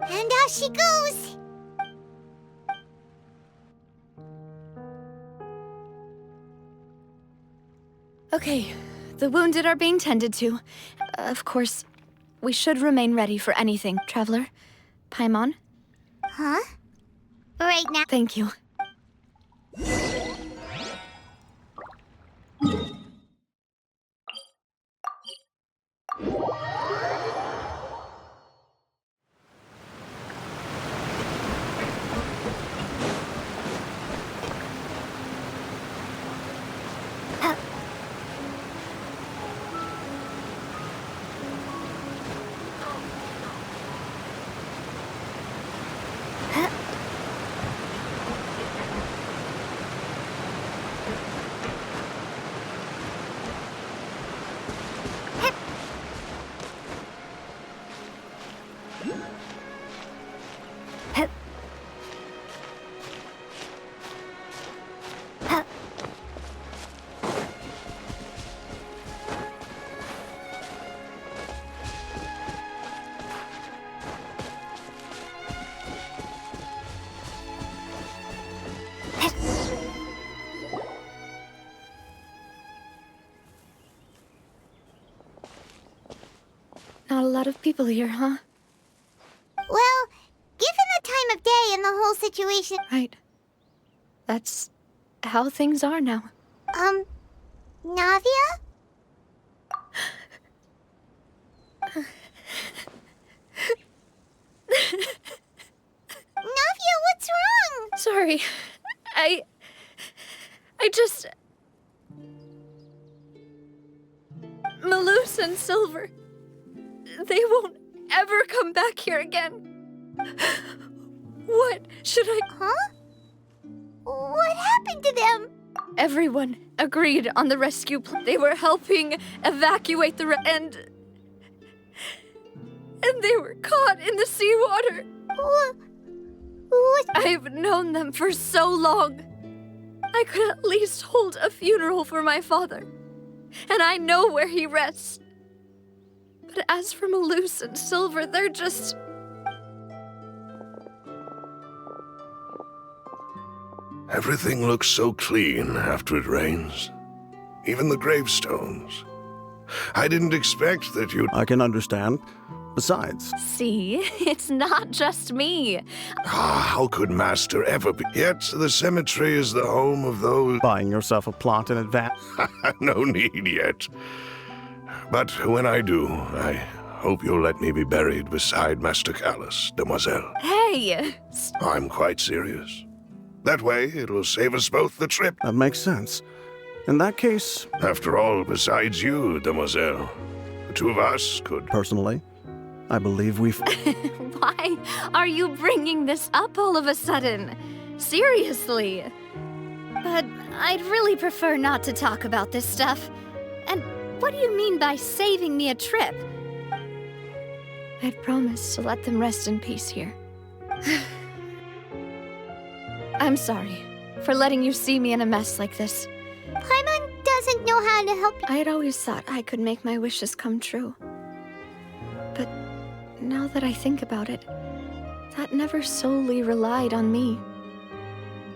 And out she goes. Okay, the wounded are being tended to. Of course, we should remain ready for anything. Traveler, Paimon? Huh? Right now. Thank you. Not a lot of people here, huh? Well, given the time of day and the whole situation... Right. That's how things are now. Navia? Navia, what's wrong? Sorry. I just... Malus and Silver... They won't ever come back here again. What should I... Huh? What happened to them? Everyone agreed on the rescue plan. They were helping evacuate the and they were caught in the seawater. What? I've known them for so long. I could at least hold a funeral for my father. And I know where he rests. But as for Malus and Silver, they're just... Everything looks so clean after it rains. Even the gravestones. I didn't expect that you'd... I can understand. Besides... See, it's not just me. How could Master ever be... Yet the cemetery is the home of those... Buying yourself a plot in advance? No need yet. But when I do, I hope you'll let me be buried beside Master Callus, Demoiselle. Hey! I'm quite serious. That way, it'll save us both the trip. That makes sense. In that case... After all, besides you, Demoiselle, the two of us could... Personally, I believe we've... Why are you bringing this up all of a sudden? Seriously? But I'd really prefer not to talk about this stuff. And what do you mean by saving me a trip? I'd promised to let them rest in peace here. I'm sorry for letting you see me in a mess like this. Paimon doesn't know how to help you. I had always thought I could make my wishes come true. But now that I think about it, that never solely relied on me.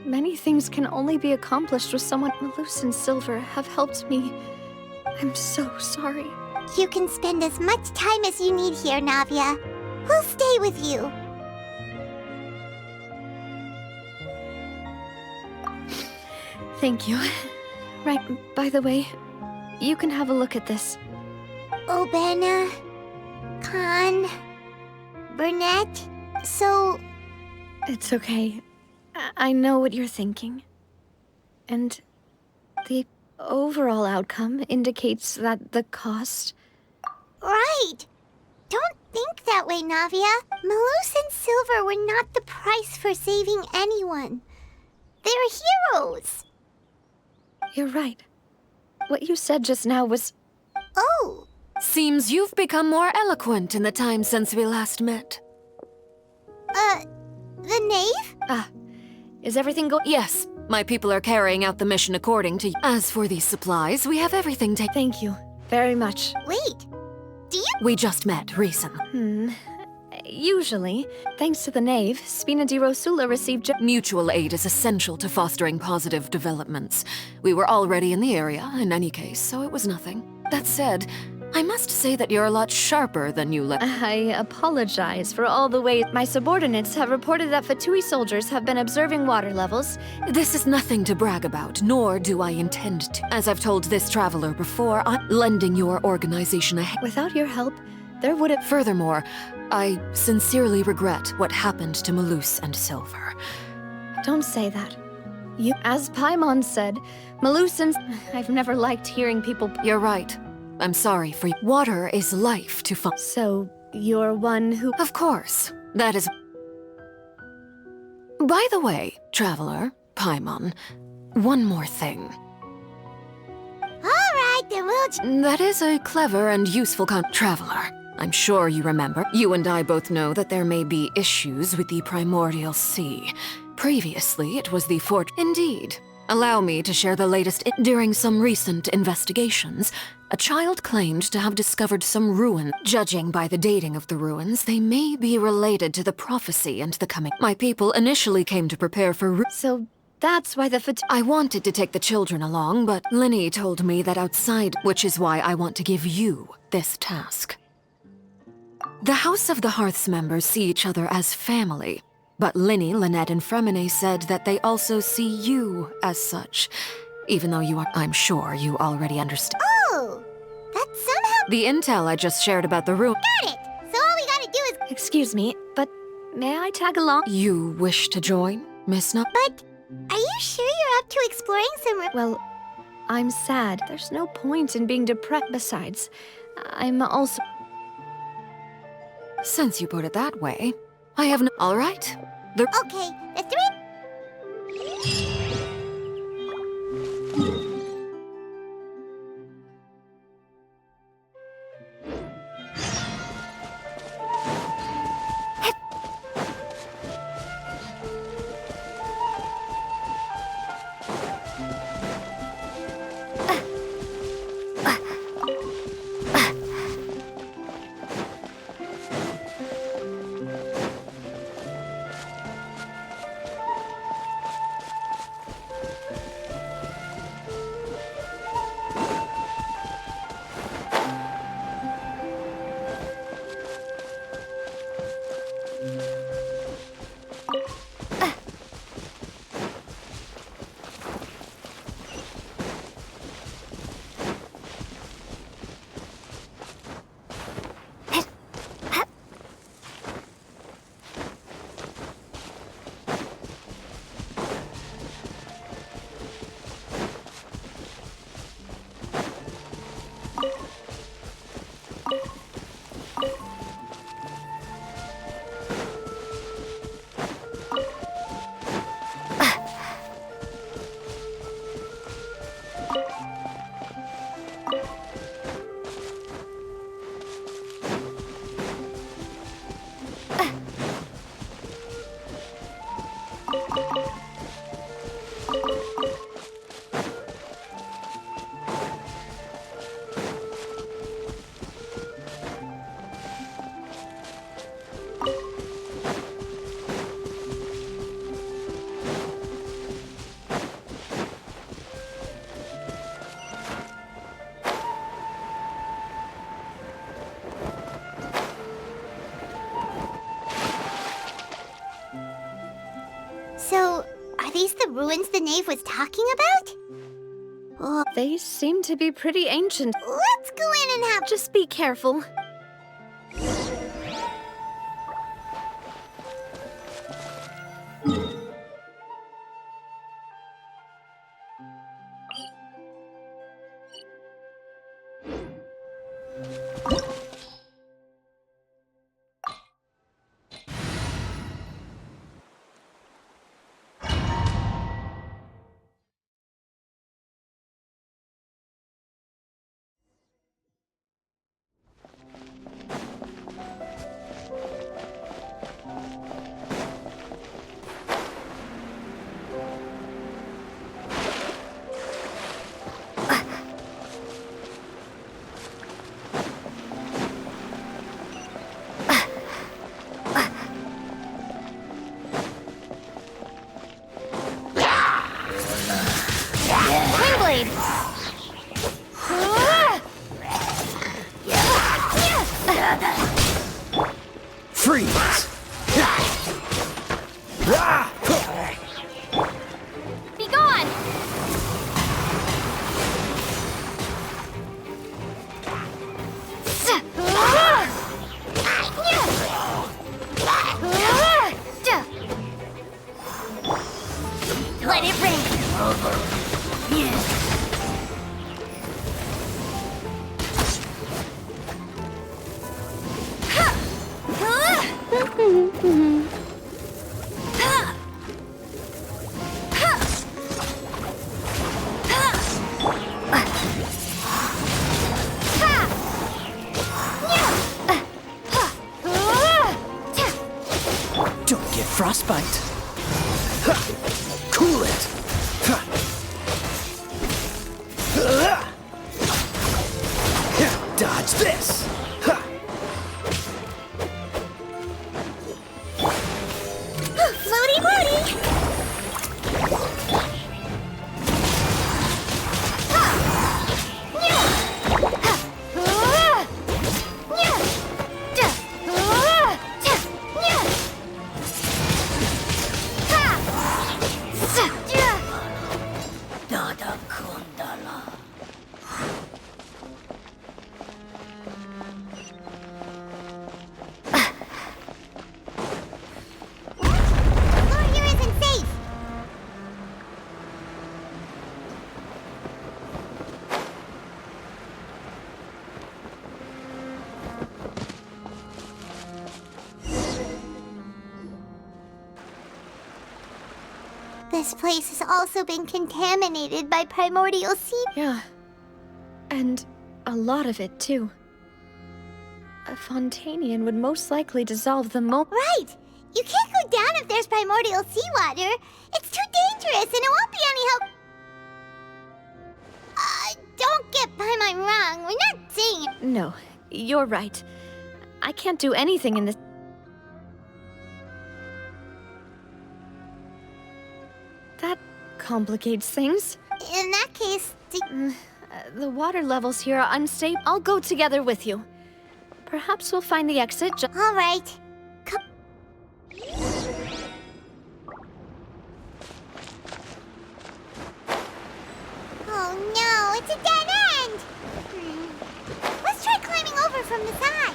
Many things can only be accomplished with someone. Malus and Silver have helped me. I'm so sorry. You can spend as much time as you need here, Navia. We'll stay with you. Thank you. Right, by the way, you can have a look at this. Obana, Khan, Burnett, so... It's okay. I know what you're thinking. And the overall outcome indicates that the cost... Right! Don't think that way, Navia. Malus and Silver were not the price for saving anyone. They're heroes! You're right. What you said just now was... Oh! Seems you've become more eloquent in the time since we last met. The knave? Is everything going... Yes, my people are carrying out the mission according to... As for these supplies, we have everything to... Thank you very much. Wait, do you... We just met, recently. Usually, thanks to the knave, Spina di Rosula received... Mutual aid is essential to fostering positive developments. We were already in the area, in any case, so it was nothing. That said, I must say that you're a lot sharper than you look. I apologize for all the ways my subordinates have reported that Fatui soldiers have been observing water levels. This is nothing to brag about, nor do I intend to. As I've told this traveler before, I'm lending your organization a hand. Without your help, there would have... Furthermore, I sincerely regret what happened to Malus and Silver. Don't say that. As Paimon said, Malus and... I've never liked hearing people... You're right. I'm sorry for you. Water is life to find. So, you're one who... Of course. That is... By the way, traveler, Paimon, one more thing. Alright, then we'll... That is a clever and useful traveler. I'm sure you remember. You and I both know that there may be issues with the Primordial Sea. Previously, it was the fort... Indeed. Allow me to share the latest. During some recent investigations, a child claimed to have discovered some ruin. Judging by the dating of the ruins, they may be related to the prophecy and the coming. My people initially came to prepare for... So that's why the I wanted to take the children along, but Linny told me that outside, which is why I want to give you this task. The House of the Hearth's members see each other as family. But Linny, Lynette, and Fremine said that they also see you as such. Even though you are... I'm sure you already understand. Oh! That somehow... The intel I just shared about the room... Got it! So all we gotta do is... Excuse me, but may I tag along? You wish to join, Miss Nup? But are you sure you're up to exploring some... Well, I'm sad. There's no point in being depressed. Besides, I'm also... Since you put it that way... I have no... All right. Okay, the three... ruins the knave was talking about? They seem to be pretty ancient. Let's go in and have... Just be careful. Freeze! Be gone! Let it rain. Don't get frostbite. Cool it. Dodge this. Floaty floaty. This place has also been contaminated by primordial sea. Yeah. And a lot of it, too. A Fontanian would most likely dissolve the Right! You can't go down if there's primordial seawater. It's too dangerous and it won't be any help. Don't get Paimon wrong. We're not saying it. No, you're right. I can't do anything in this. That complicates things. In that case, the water levels here are unstable. I'll go together with you. Perhaps we'll find the exit. All right. Come. Oh no, it's a dead end! Let's try climbing over from the side.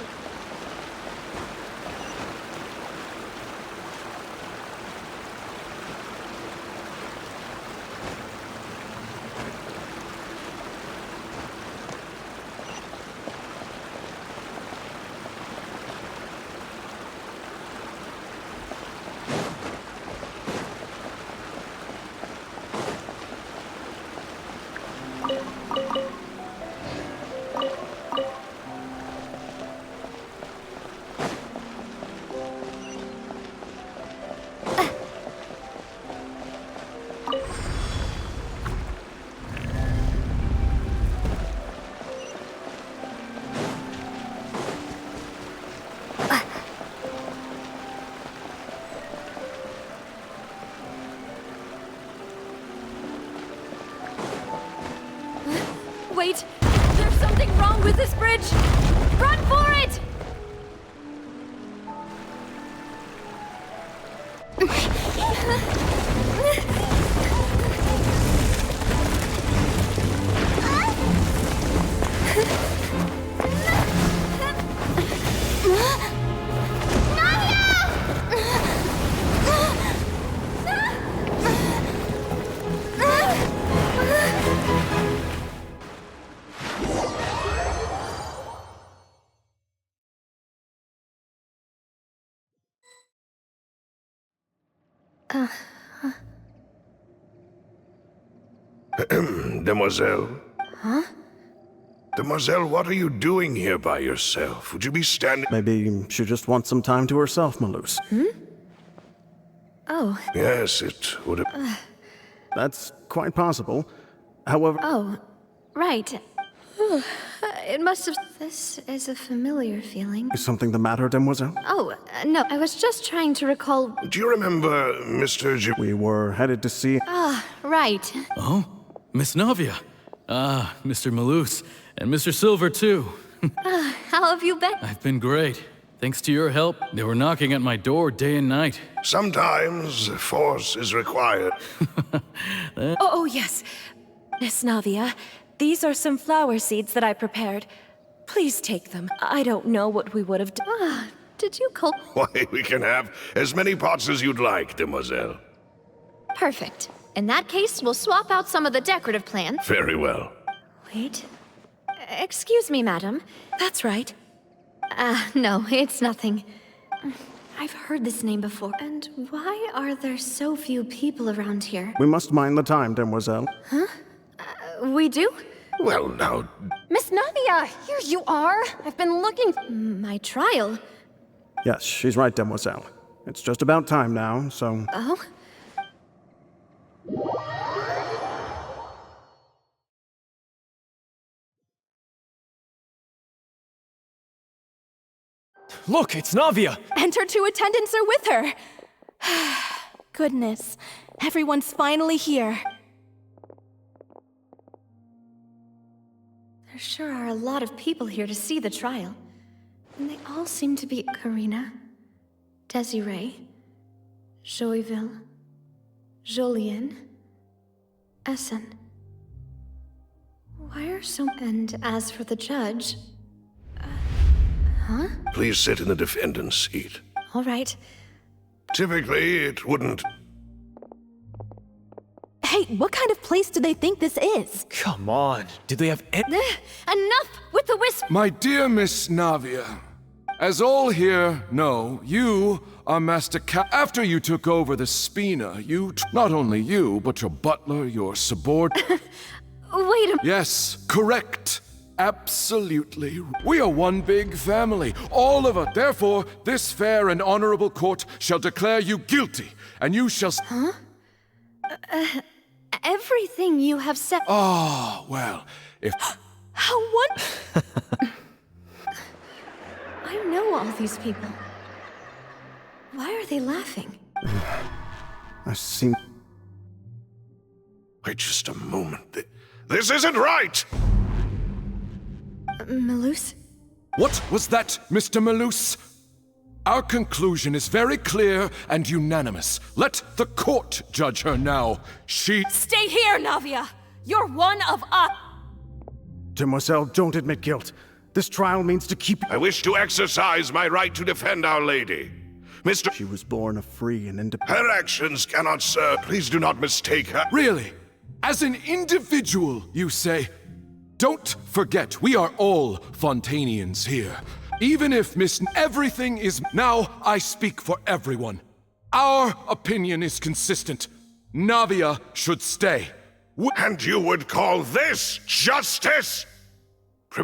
Wait! There's something wrong with this bridge! Run for it! Demoiselle? Huh? Demoiselle, what are you doing here by yourself? Would you be standing— Maybe she just wants some time to herself, Malus. Oh. Yes, it would have— That's quite possible. However— Oh, right. It must have... This is a familiar feeling. Is something the matter, Demoiselle? Oh, no, I was just trying to recall... Do you remember Mr. We were headed to see— Ah, right. Oh? Miss Navia. Ah, Mr. Malus. And Mr. Silver, too. How have you been? I've been great. Thanks to your help, they were knocking at my door day and night. Sometimes force is required. Oh, yes. Miss Navia, these are some flower seeds that I prepared. Please take them. I don't know what we would have done. Ah, did you call... Why, we can have as many pots as you'd like, Demoiselle. Perfect. In that case, we'll swap out some of the decorative plants. Very well. Wait. Excuse me, madam. That's right. No, it's nothing. I've heard this name before. And why are there so few people around here? We must mind the time, Demoiselle. Huh? We do? Well, now... Miss Navia, here you are. I've been looking... My trial? Yes, she's right, Demoiselle. It's just about time now, so... Oh? Look, it's Navia! And her two attendants are with her! Goodness, everyone's finally here. There sure are a lot of people here to see the trial. And they all seem to be Karina, Desiree, Joyville, Jolien, Essen. Why are so... And as for the judge... Huh? Please sit in the defendant's seat. All right. Typically, it wouldn't... Hey, what kind of place do they think this is? Come on, do they have Enough with the whisper! My dear Miss Navia, as all here know, you are Master After you took over the Spina, not only you, but your butler, your subordinate... Wait a... Yes, correct. Absolutely. We are one big family, all of us. Therefore, this fair and honorable court shall declare you guilty, and you shall... Huh? Everything you have said... Ah, well, if... How what? I know all these people. Why are they laughing? I seem... Wait just a moment. This isn't right! Malus? What was that, Mr. Malus? Our conclusion is very clear and unanimous. Let the court judge her now. She... Stay here, Navia! You're one of us! Demoiselle, don't admit guilt. This trial means to keep... I wish to exercise my right to defend Our Lady. Mr. She was born a free and independent... Her actions cannot serve. Please do not mistake her. Really? As an individual, you say? Don't forget, we are all Fontanians here. Even if everything is... Now, I speak for everyone. Our opinion is consistent. Navia should stay. And you would call this justice?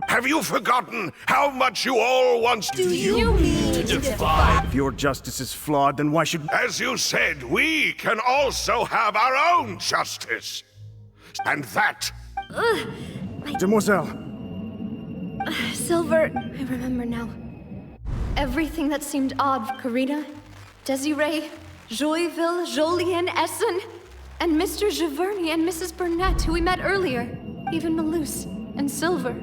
Have you forgotten how much you all once... Do you mean to defy... If your justice is flawed, then why should... As you said, we can also have our own justice. And that... Demoiselle! Silver, I remember now. Everything that seemed odd for Karina, Desiree, Joyville, Jolien, Essen, and Mr. Giverny and Mrs. Burnett, who we met earlier. Even Malus and Silver.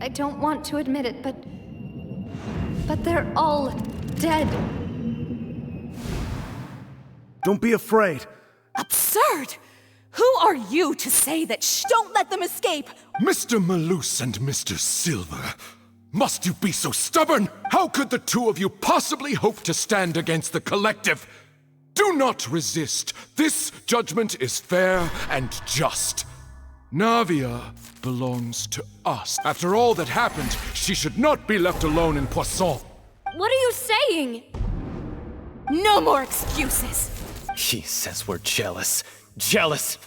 I don't want to admit it, but they're all dead. Don't be afraid. Absurd! Who are you to say that don't let them escape? Mr. Malus and Mr. Silver, Must you be so stubborn? How could the two of you possibly hope to stand against the collective? Do not resist. This judgment is fair and just. Navia belongs to us. After all that happened, she should not be left alone in Poisson. What are you saying? No more excuses. She says we're jealous. Jealous?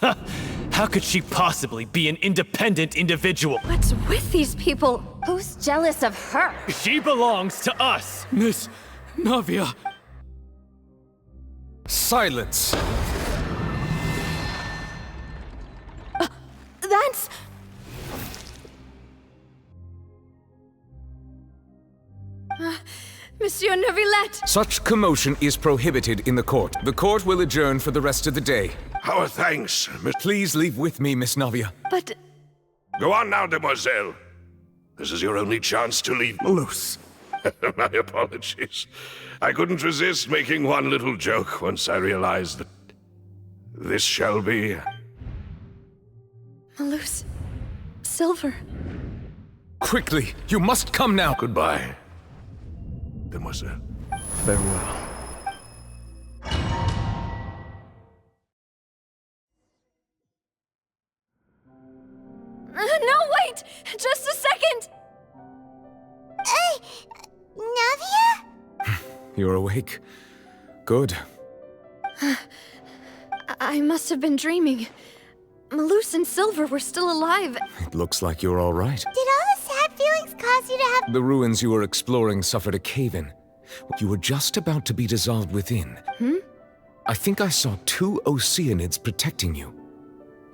How could she possibly be an independent individual? What's with these people? Who's jealous of her? She belongs to us! Miss Navia. Silence! That's... Monsieur Neuvillette! Such commotion is prohibited in the court. The court will adjourn for the rest of the day. Our thanks, Miss... Please leave with me, Miss Navia. But... Go on now, demoiselle. This is your only chance to leave. Loose. My apologies. I couldn't resist making one little joke once I realized that this shall be... Malus. Silver. Quickly, you must come now. Goodbye, demoiselle. Farewell. No, wait! Just a second! Navia? You're awake. Good. I must have been dreaming. Malus and Silver were still alive. It looks like you're all right. Did all the sad feelings cause you to have... The ruins you were exploring suffered a cave-in. You were just about to be dissolved within. I think I saw 2 Oceanids protecting you.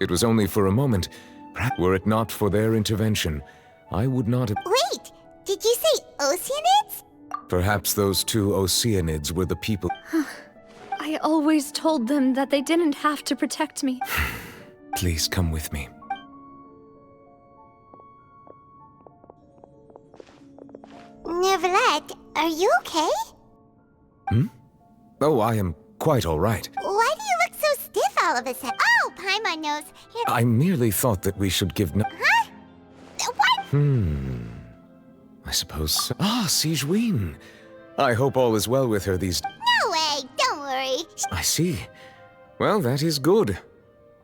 It was only for a moment. Perhaps were it not for their intervention, I would not have... Wait! Did you say Oceanids? Perhaps those 2 Oceanids were the people... I always told them that they didn't have to protect me. Please come with me. Neuvillette, are you okay? Oh, I am quite all right. Why do you look so stiff all of a sudden? Oh, Paimon knows. I merely thought that we should give no... Huh? What? I suppose so. Ah, Sigewinne. I hope all is well with her these... No way, don't worry. I see. Well, that is good.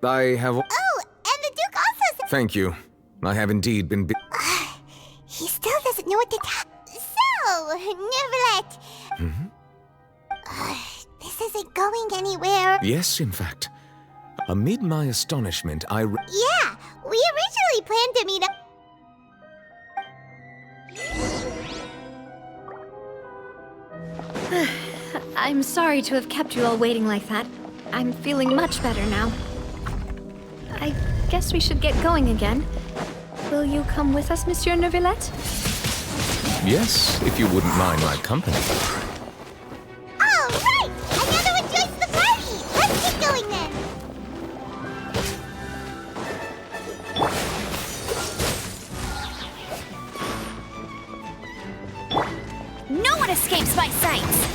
I have... Oh, and the Duke also... Thank you. I have indeed been... He still doesn't know what to tell... So, Neuvillette... this isn't going anywhere. Yes, in fact. Amid my astonishment, Yeah, we originally planned to meet up... I'm sorry to have kept you all waiting like that. I'm feeling much better now. I guess we should get going again. Will you come with us, Monsieur Neuvillette? Yes, if you wouldn't mind my company. All right! Another one joins the party! Let's get going then! No one escapes my sight!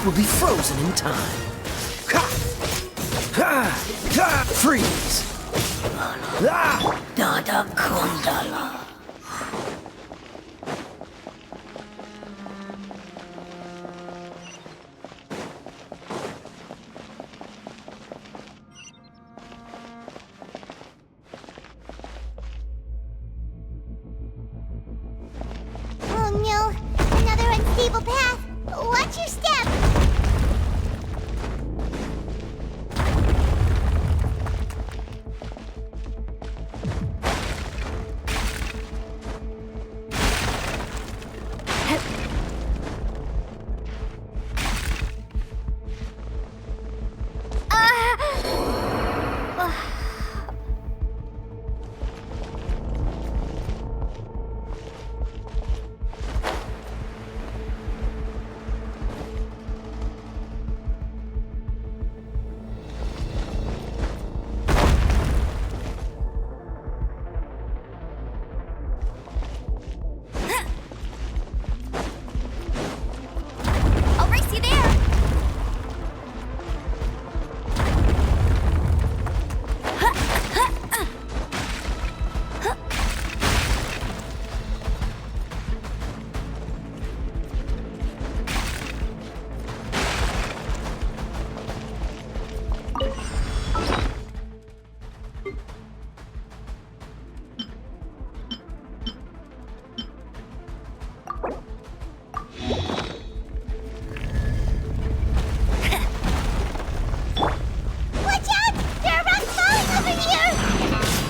Will be frozen in time. Freeze! Dada Kundala. Oh no! Another unstable path! Watch your step!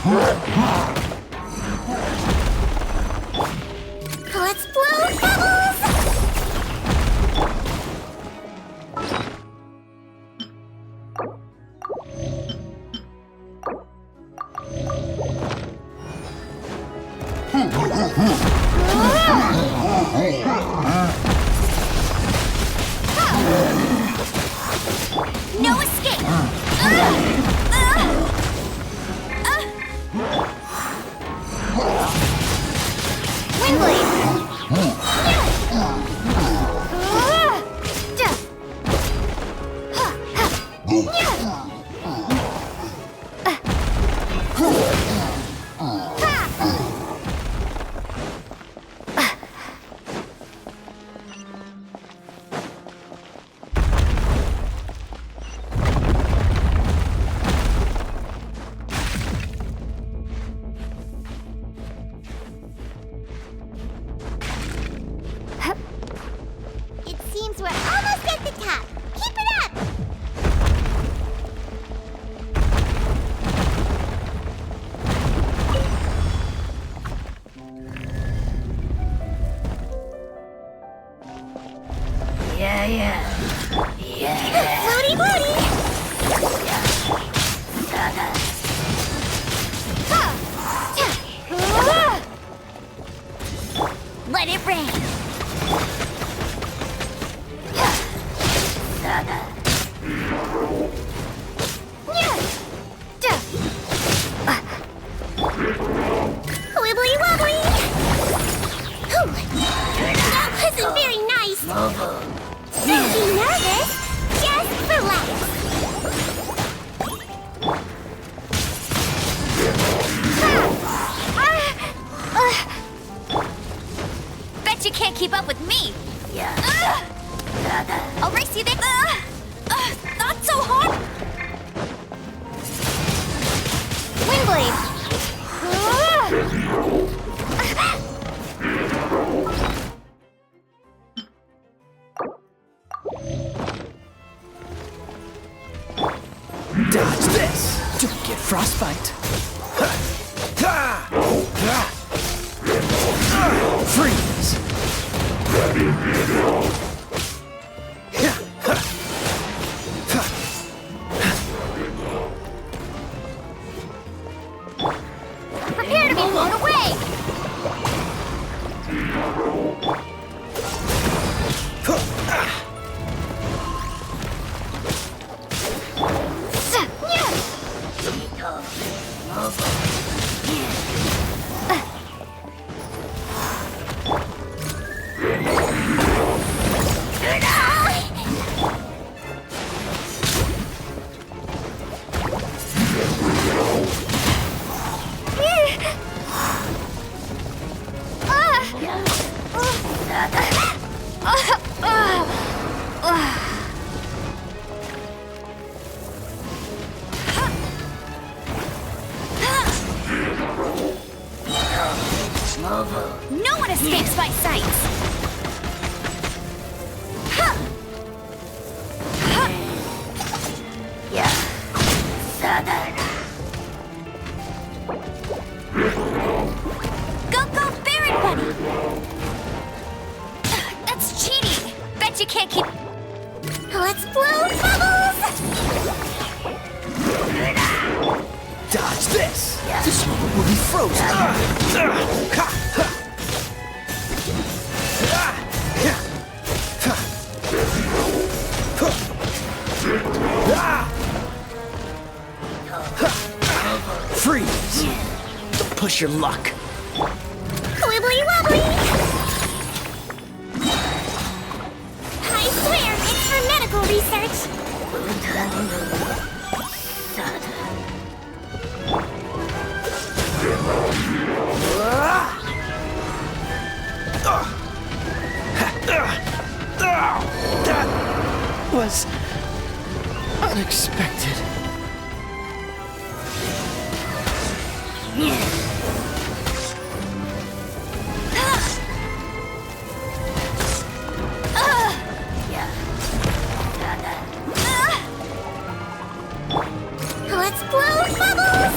Let's blow bubbles! No escape! It seems we're almost at the top. Keep it up! Yeah. Floaty floaty! Let it rain! Wibbly wobbly! That wasn't very nice! Don't be nervous! Just relax! Bet you can't keep up with me! Yeah. I'll race you there! Not so hard! Windblade! Dodge this! Don't get frostbite. Freeze! Prepare to be blown away! No one escapes my sights! Go, Baron Bunny! That's cheating! Bet you can't keep... Let's blow bubbles! Dodge this! This moment will be frozen. Freeze! Don't push your luck. Wibbly wobbly! I swear, it's for medical research! That was unexpected. Let's blow bubbles!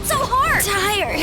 so hard! Tired!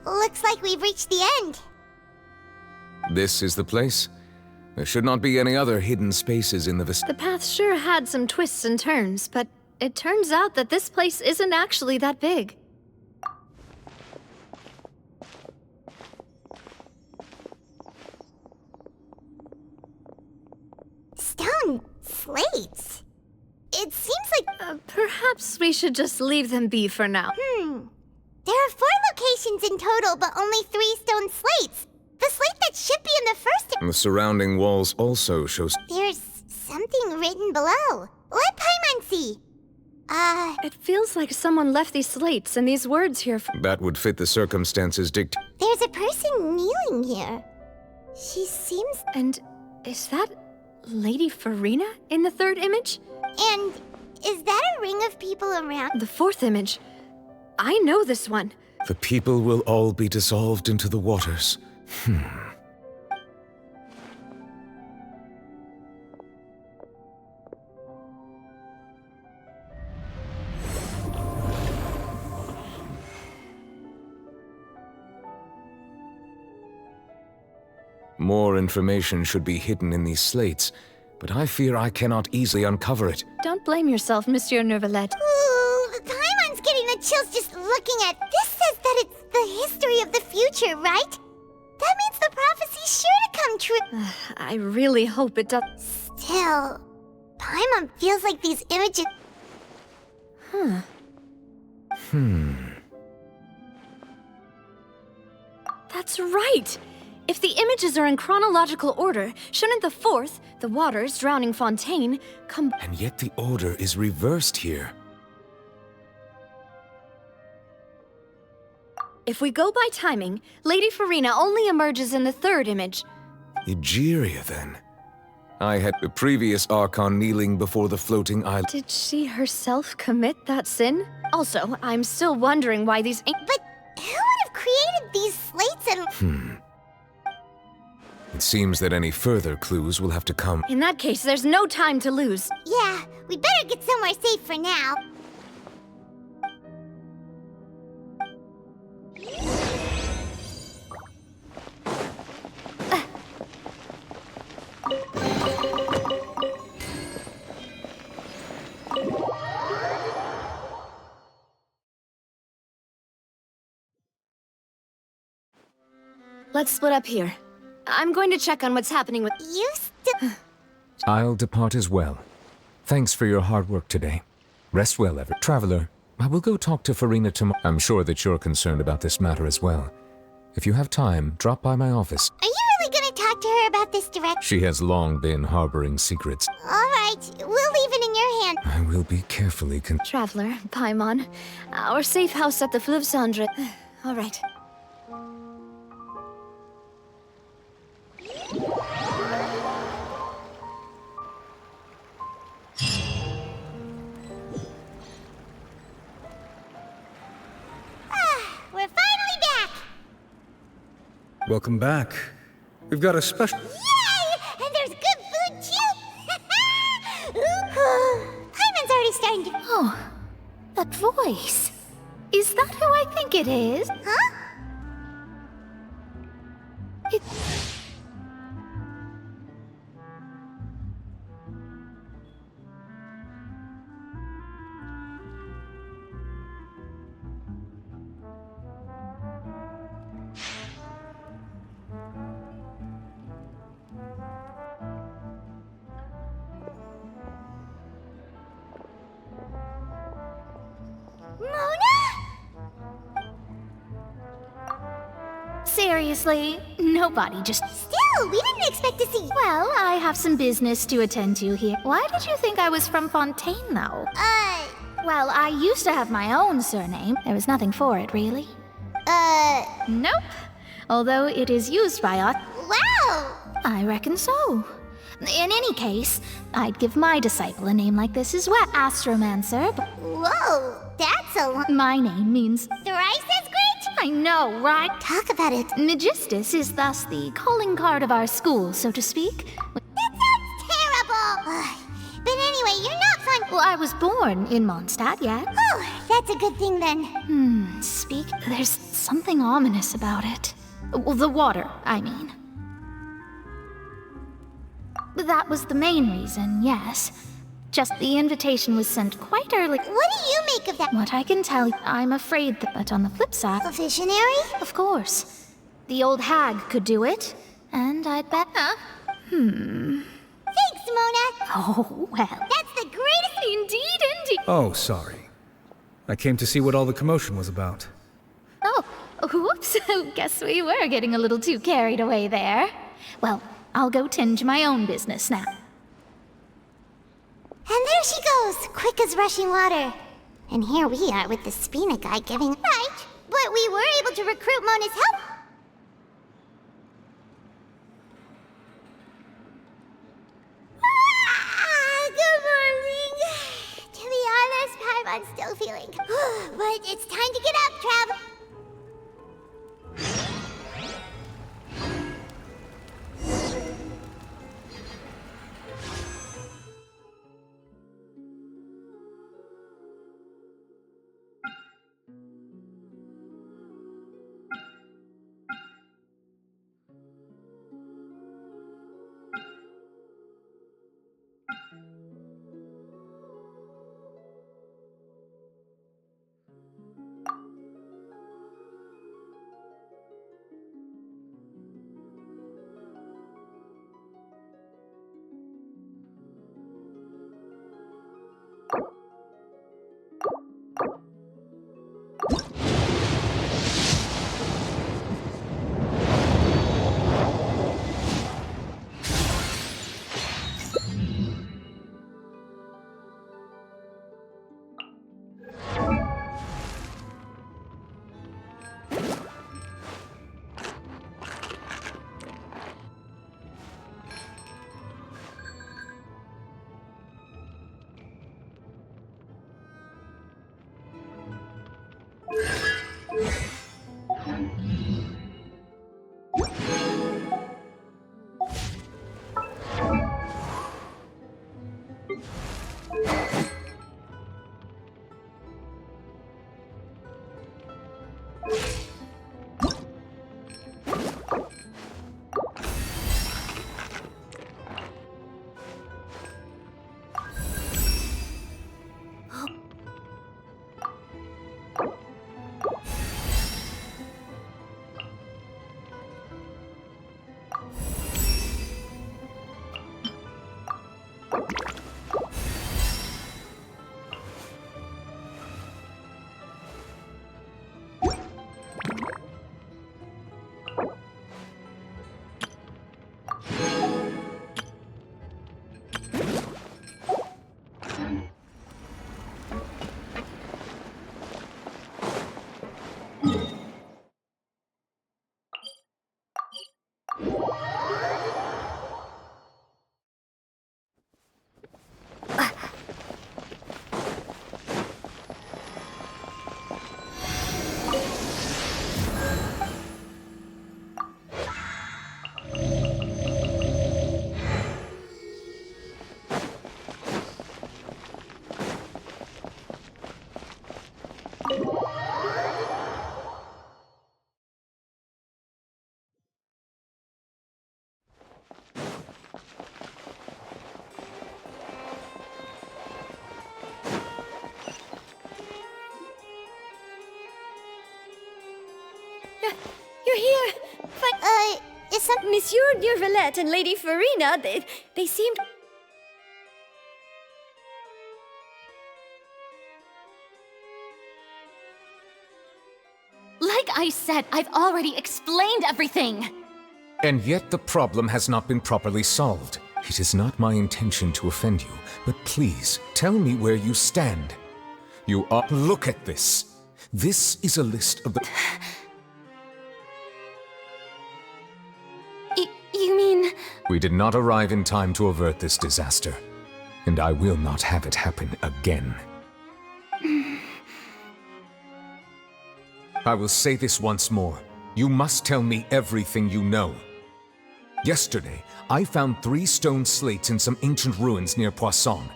Looks like we've reached the end. This is the place? There should not be any other hidden spaces in the The path sure had some twists and turns, but it turns out that this place isn't actually that big. Stone slates? It seems like... Perhaps we should just leave them be for now. There are 4 locations in total, but only 3 stone slates. The slate that should be in the first... The surrounding walls also show... There's something written below. Let Paimon see. It feels like someone left these slates and these words here. That would fit the circumstances There's a person kneeling here. She seems... And is that Lady Farina in the 3rd image? And is that a ring of people around? The 4th image. I know this one. The people will all be dissolved into the waters. More information should be hidden in these slates, but I fear I cannot easily uncover it. Don't blame yourself, Monsieur Nervalette. Ooh, Paimon's getting the chills just looking at... This says that it's the history of the future, right? That means the prophecy's sure to come true. I really hope it does. Still, Paimon feels like these images... That's right! If the images are in chronological order, shouldn't the 4th, the waters drowning Fontaine, come... And yet the order is reversed here. If we go by timing, Lady Farina only emerges in the 3rd image. Egeria, then. I had the previous Archon kneeling before the floating island. Did she herself commit that sin? Also, I'm still wondering why these... But who would have created these slates and... It seems that any further clues will have to come. In that case, there's no time to lose. Yeah, we better get somewhere safe for now. Let's split up here. I'm going to check on what's happening with... You still... I'll depart as well. Thanks for your hard work today. Rest well, Traveler. I will go talk to Farina tomorrow. I'm sure that you're concerned about this matter as well. If you have time, drop by my office. Are you really gonna talk to her about this direct? She has long been harboring secrets. All right, we'll leave it in your hand. I will be carefully Traveler, Paimon, our safe house at the Fluvsandra. All right. We're finally back! Welcome back. We've got a special... Yay! And there's good food, too! Paimon's already starting to... Oh, that voice. Is that who I think it is? Huh? It... Seriously, nobody just... Still, we didn't expect to see... Well, I have some business to attend to here. Why did you think I was from Fontaine, though? Well, I used to have my own surname. There was nothing for it, really. Nope. Although it is used by us... Wow! I reckon so. In any case, I'd give my disciple a name like this as well. Astromancer, but... Whoa, that's a lot. My name means... Thrice as great? I know, right? Talk about it. Magistus is thus the calling card of our school, so to speak. That sounds terrible! But anyway, you're not fun... Well, I was born in Mondstadt, yeah? Oh, that's a good thing then. There's something ominous about it. Well, the water, I mean. That was the main reason, yes. Just the invitation was sent quite early. What do you make of that? What I can tell you, I'm afraid that, but on the flip side... A visionary? Of course. The old hag could do it, and I'd bet... Thanks, Mona! Oh, well. That's the greatest... Indeed. Oh, sorry. I came to see what all the commotion was about. Oh, whoops. Guess we were getting a little too carried away there. Well, I'll go tend to my own business now. And there she goes, quick as rushing water. And here we are with the Spina guy giving... Right, but we were able to recruit Mona's help. Good morning. To be honest, Paimon's still feeling... but it's time to get up, Trav. You're here! Is some... Monsieur Neuvillette and Lady Farina, they seemed... Like I said, I've already explained everything! And yet the problem has not been properly solved. It is not my intention to offend you, but please, tell me where you stand. You are... Look at this. This is a list of the... You mean... We did not arrive in time to avert this disaster, and I will not have it happen again. I will say this once more. You must tell me everything you know. Yesterday, I found 3 stone slates in some ancient ruins near Poisson.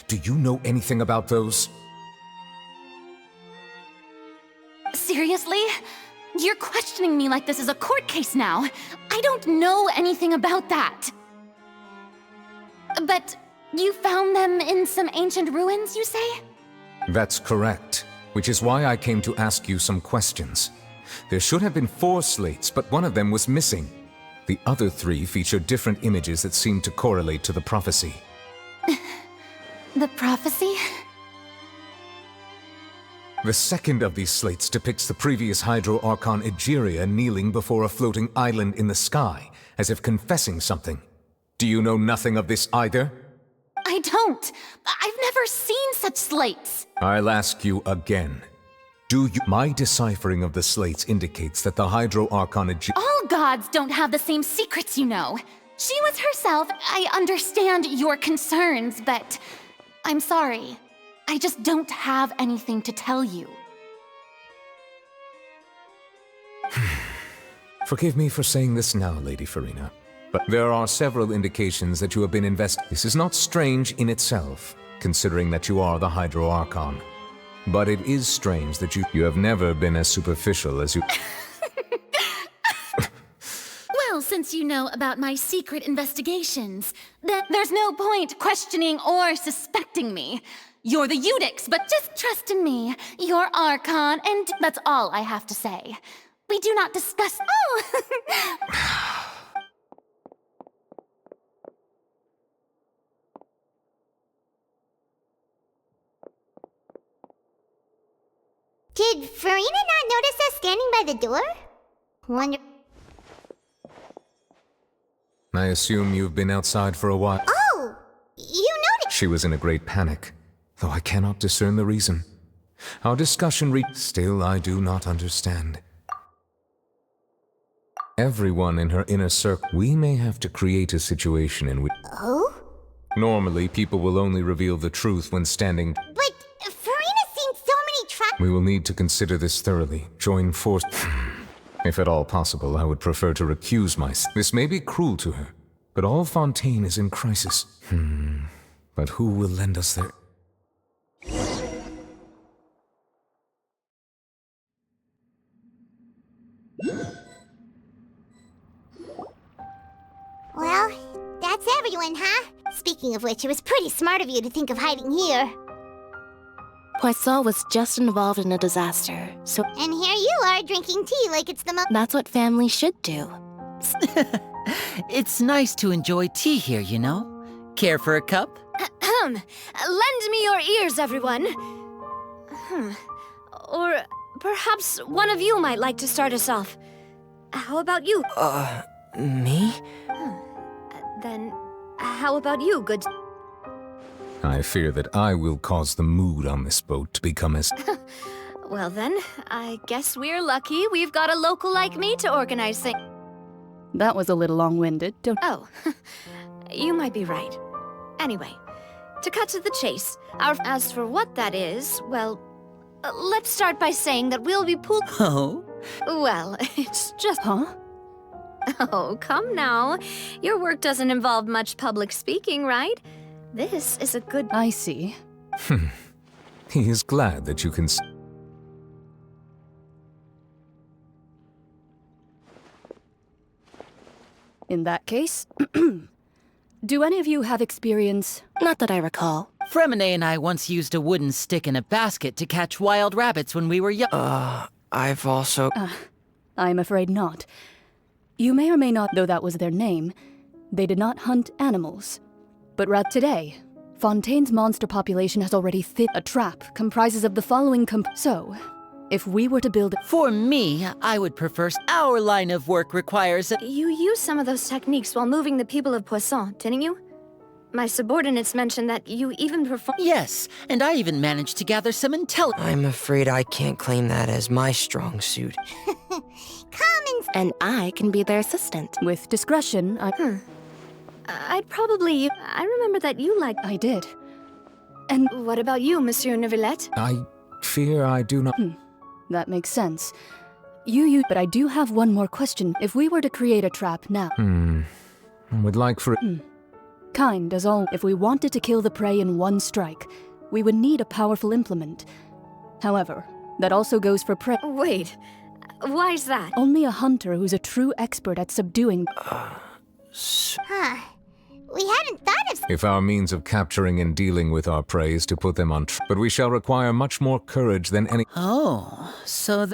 Do you know anything about those? Seriously? You're questioning me like this is a court case now. I don't know anything about that. But you found them in some ancient ruins, you say? That's correct, which is why I came to ask you some questions. There should have been 4 slates, but one of them was missing. The other 3 feature different images that seem to correlate to the prophecy. The prophecy? The second of these slates depicts the previous Hydro Archon Egeria kneeling before a floating island in the sky, as if confessing something. Do you know nothing of this either? I don't. I've never seen such slates. I'll ask you again. Do you... My deciphering of the slates indicates that the Hydro Archon Egeria... All gods don't have the same secrets, you know. She was herself. I understand your concerns, but... I'm sorry. I just don't have anything to tell you. Forgive me for saying this now, Lady Farina, but there are several indications that you have been This is not strange in itself, considering that you are the Hydro Archon. But it is strange that you have never been as superficial as you... Well, since you know about my secret investigations, then there's no point questioning or suspecting me. You're the Eudix, but just trust in me. You're Archon, and that's all I have to say. We do not discuss... Oh! Did Farina not notice us standing by the door? Wonder... I assume you've been outside for a while. Oh! You noticed... She was in a great panic, though I cannot discern the reason. Our discussion Still, I do not understand. Everyone in her inner circle... We may have to create a situation in which... Oh? Normally, people will only reveal the truth when standing... But Farina's seen so many traps... We will need to consider this thoroughly. Join force... If at all possible, I would prefer to recuse myself. This may be cruel to her, but all Fontaine is in crisis. But who will lend us their... Well, that's everyone, huh? Speaking of which, it was pretty smart of you to think of hiding here. Poisson was just involved in a disaster, so... And here you are, drinking tea like it's the most... That's what family should do. It's nice to enjoy tea here, you know? Care for a cup? Lend me your ears, everyone. Or perhaps one of you might like to start us off. How about you? Me? Then, how about you, good... I fear that I will cause the mood on this boat to become as... Well then, I guess we're lucky we've got a local like me to organize things. That was a little long-winded, don't... Oh, you might be right. Anyway, to cut to the chase, as for what that is, well, let's start by saying that we'll be pool... Oh? Well, it's just... Huh? Oh, come now. Your work doesn't involve much public speaking, right? This is a good... I see. He is glad that you can... In that case, do any of you have experience? Not that I recall. Fremine and I once used a wooden stick in a basket to catch wild rabbits when we were young. I've also... I'm afraid not. You may or may not, though that was their name, they did not hunt animals. But today, Fontaine's monster population has already a trap comprises of the following So, if we were to build For me, I would prefer our line of work requires You used some of those techniques while moving the people of Poisson, didn't you? My subordinates mentioned that you even performed. Yes, and I even managed to gather some intel. I'm afraid I can't claim that as my strong suit. And I can be their assistant. With discretion, I'd probably... I remember that you liked... I did. And what about you, Monsieur Neuvillette? I fear I do not... That makes sense. But I do have one more question. If we were to create a trap now... I would like for... Kind as all. If we wanted to kill the prey in one strike, we would need a powerful implement. However, that also goes for prey. Wait, why is that? Only a hunter who's a true expert at subduing... We hadn't thought of... If our means of capturing and dealing with our prey is to put them on but we shall require much more courage than any... Oh, so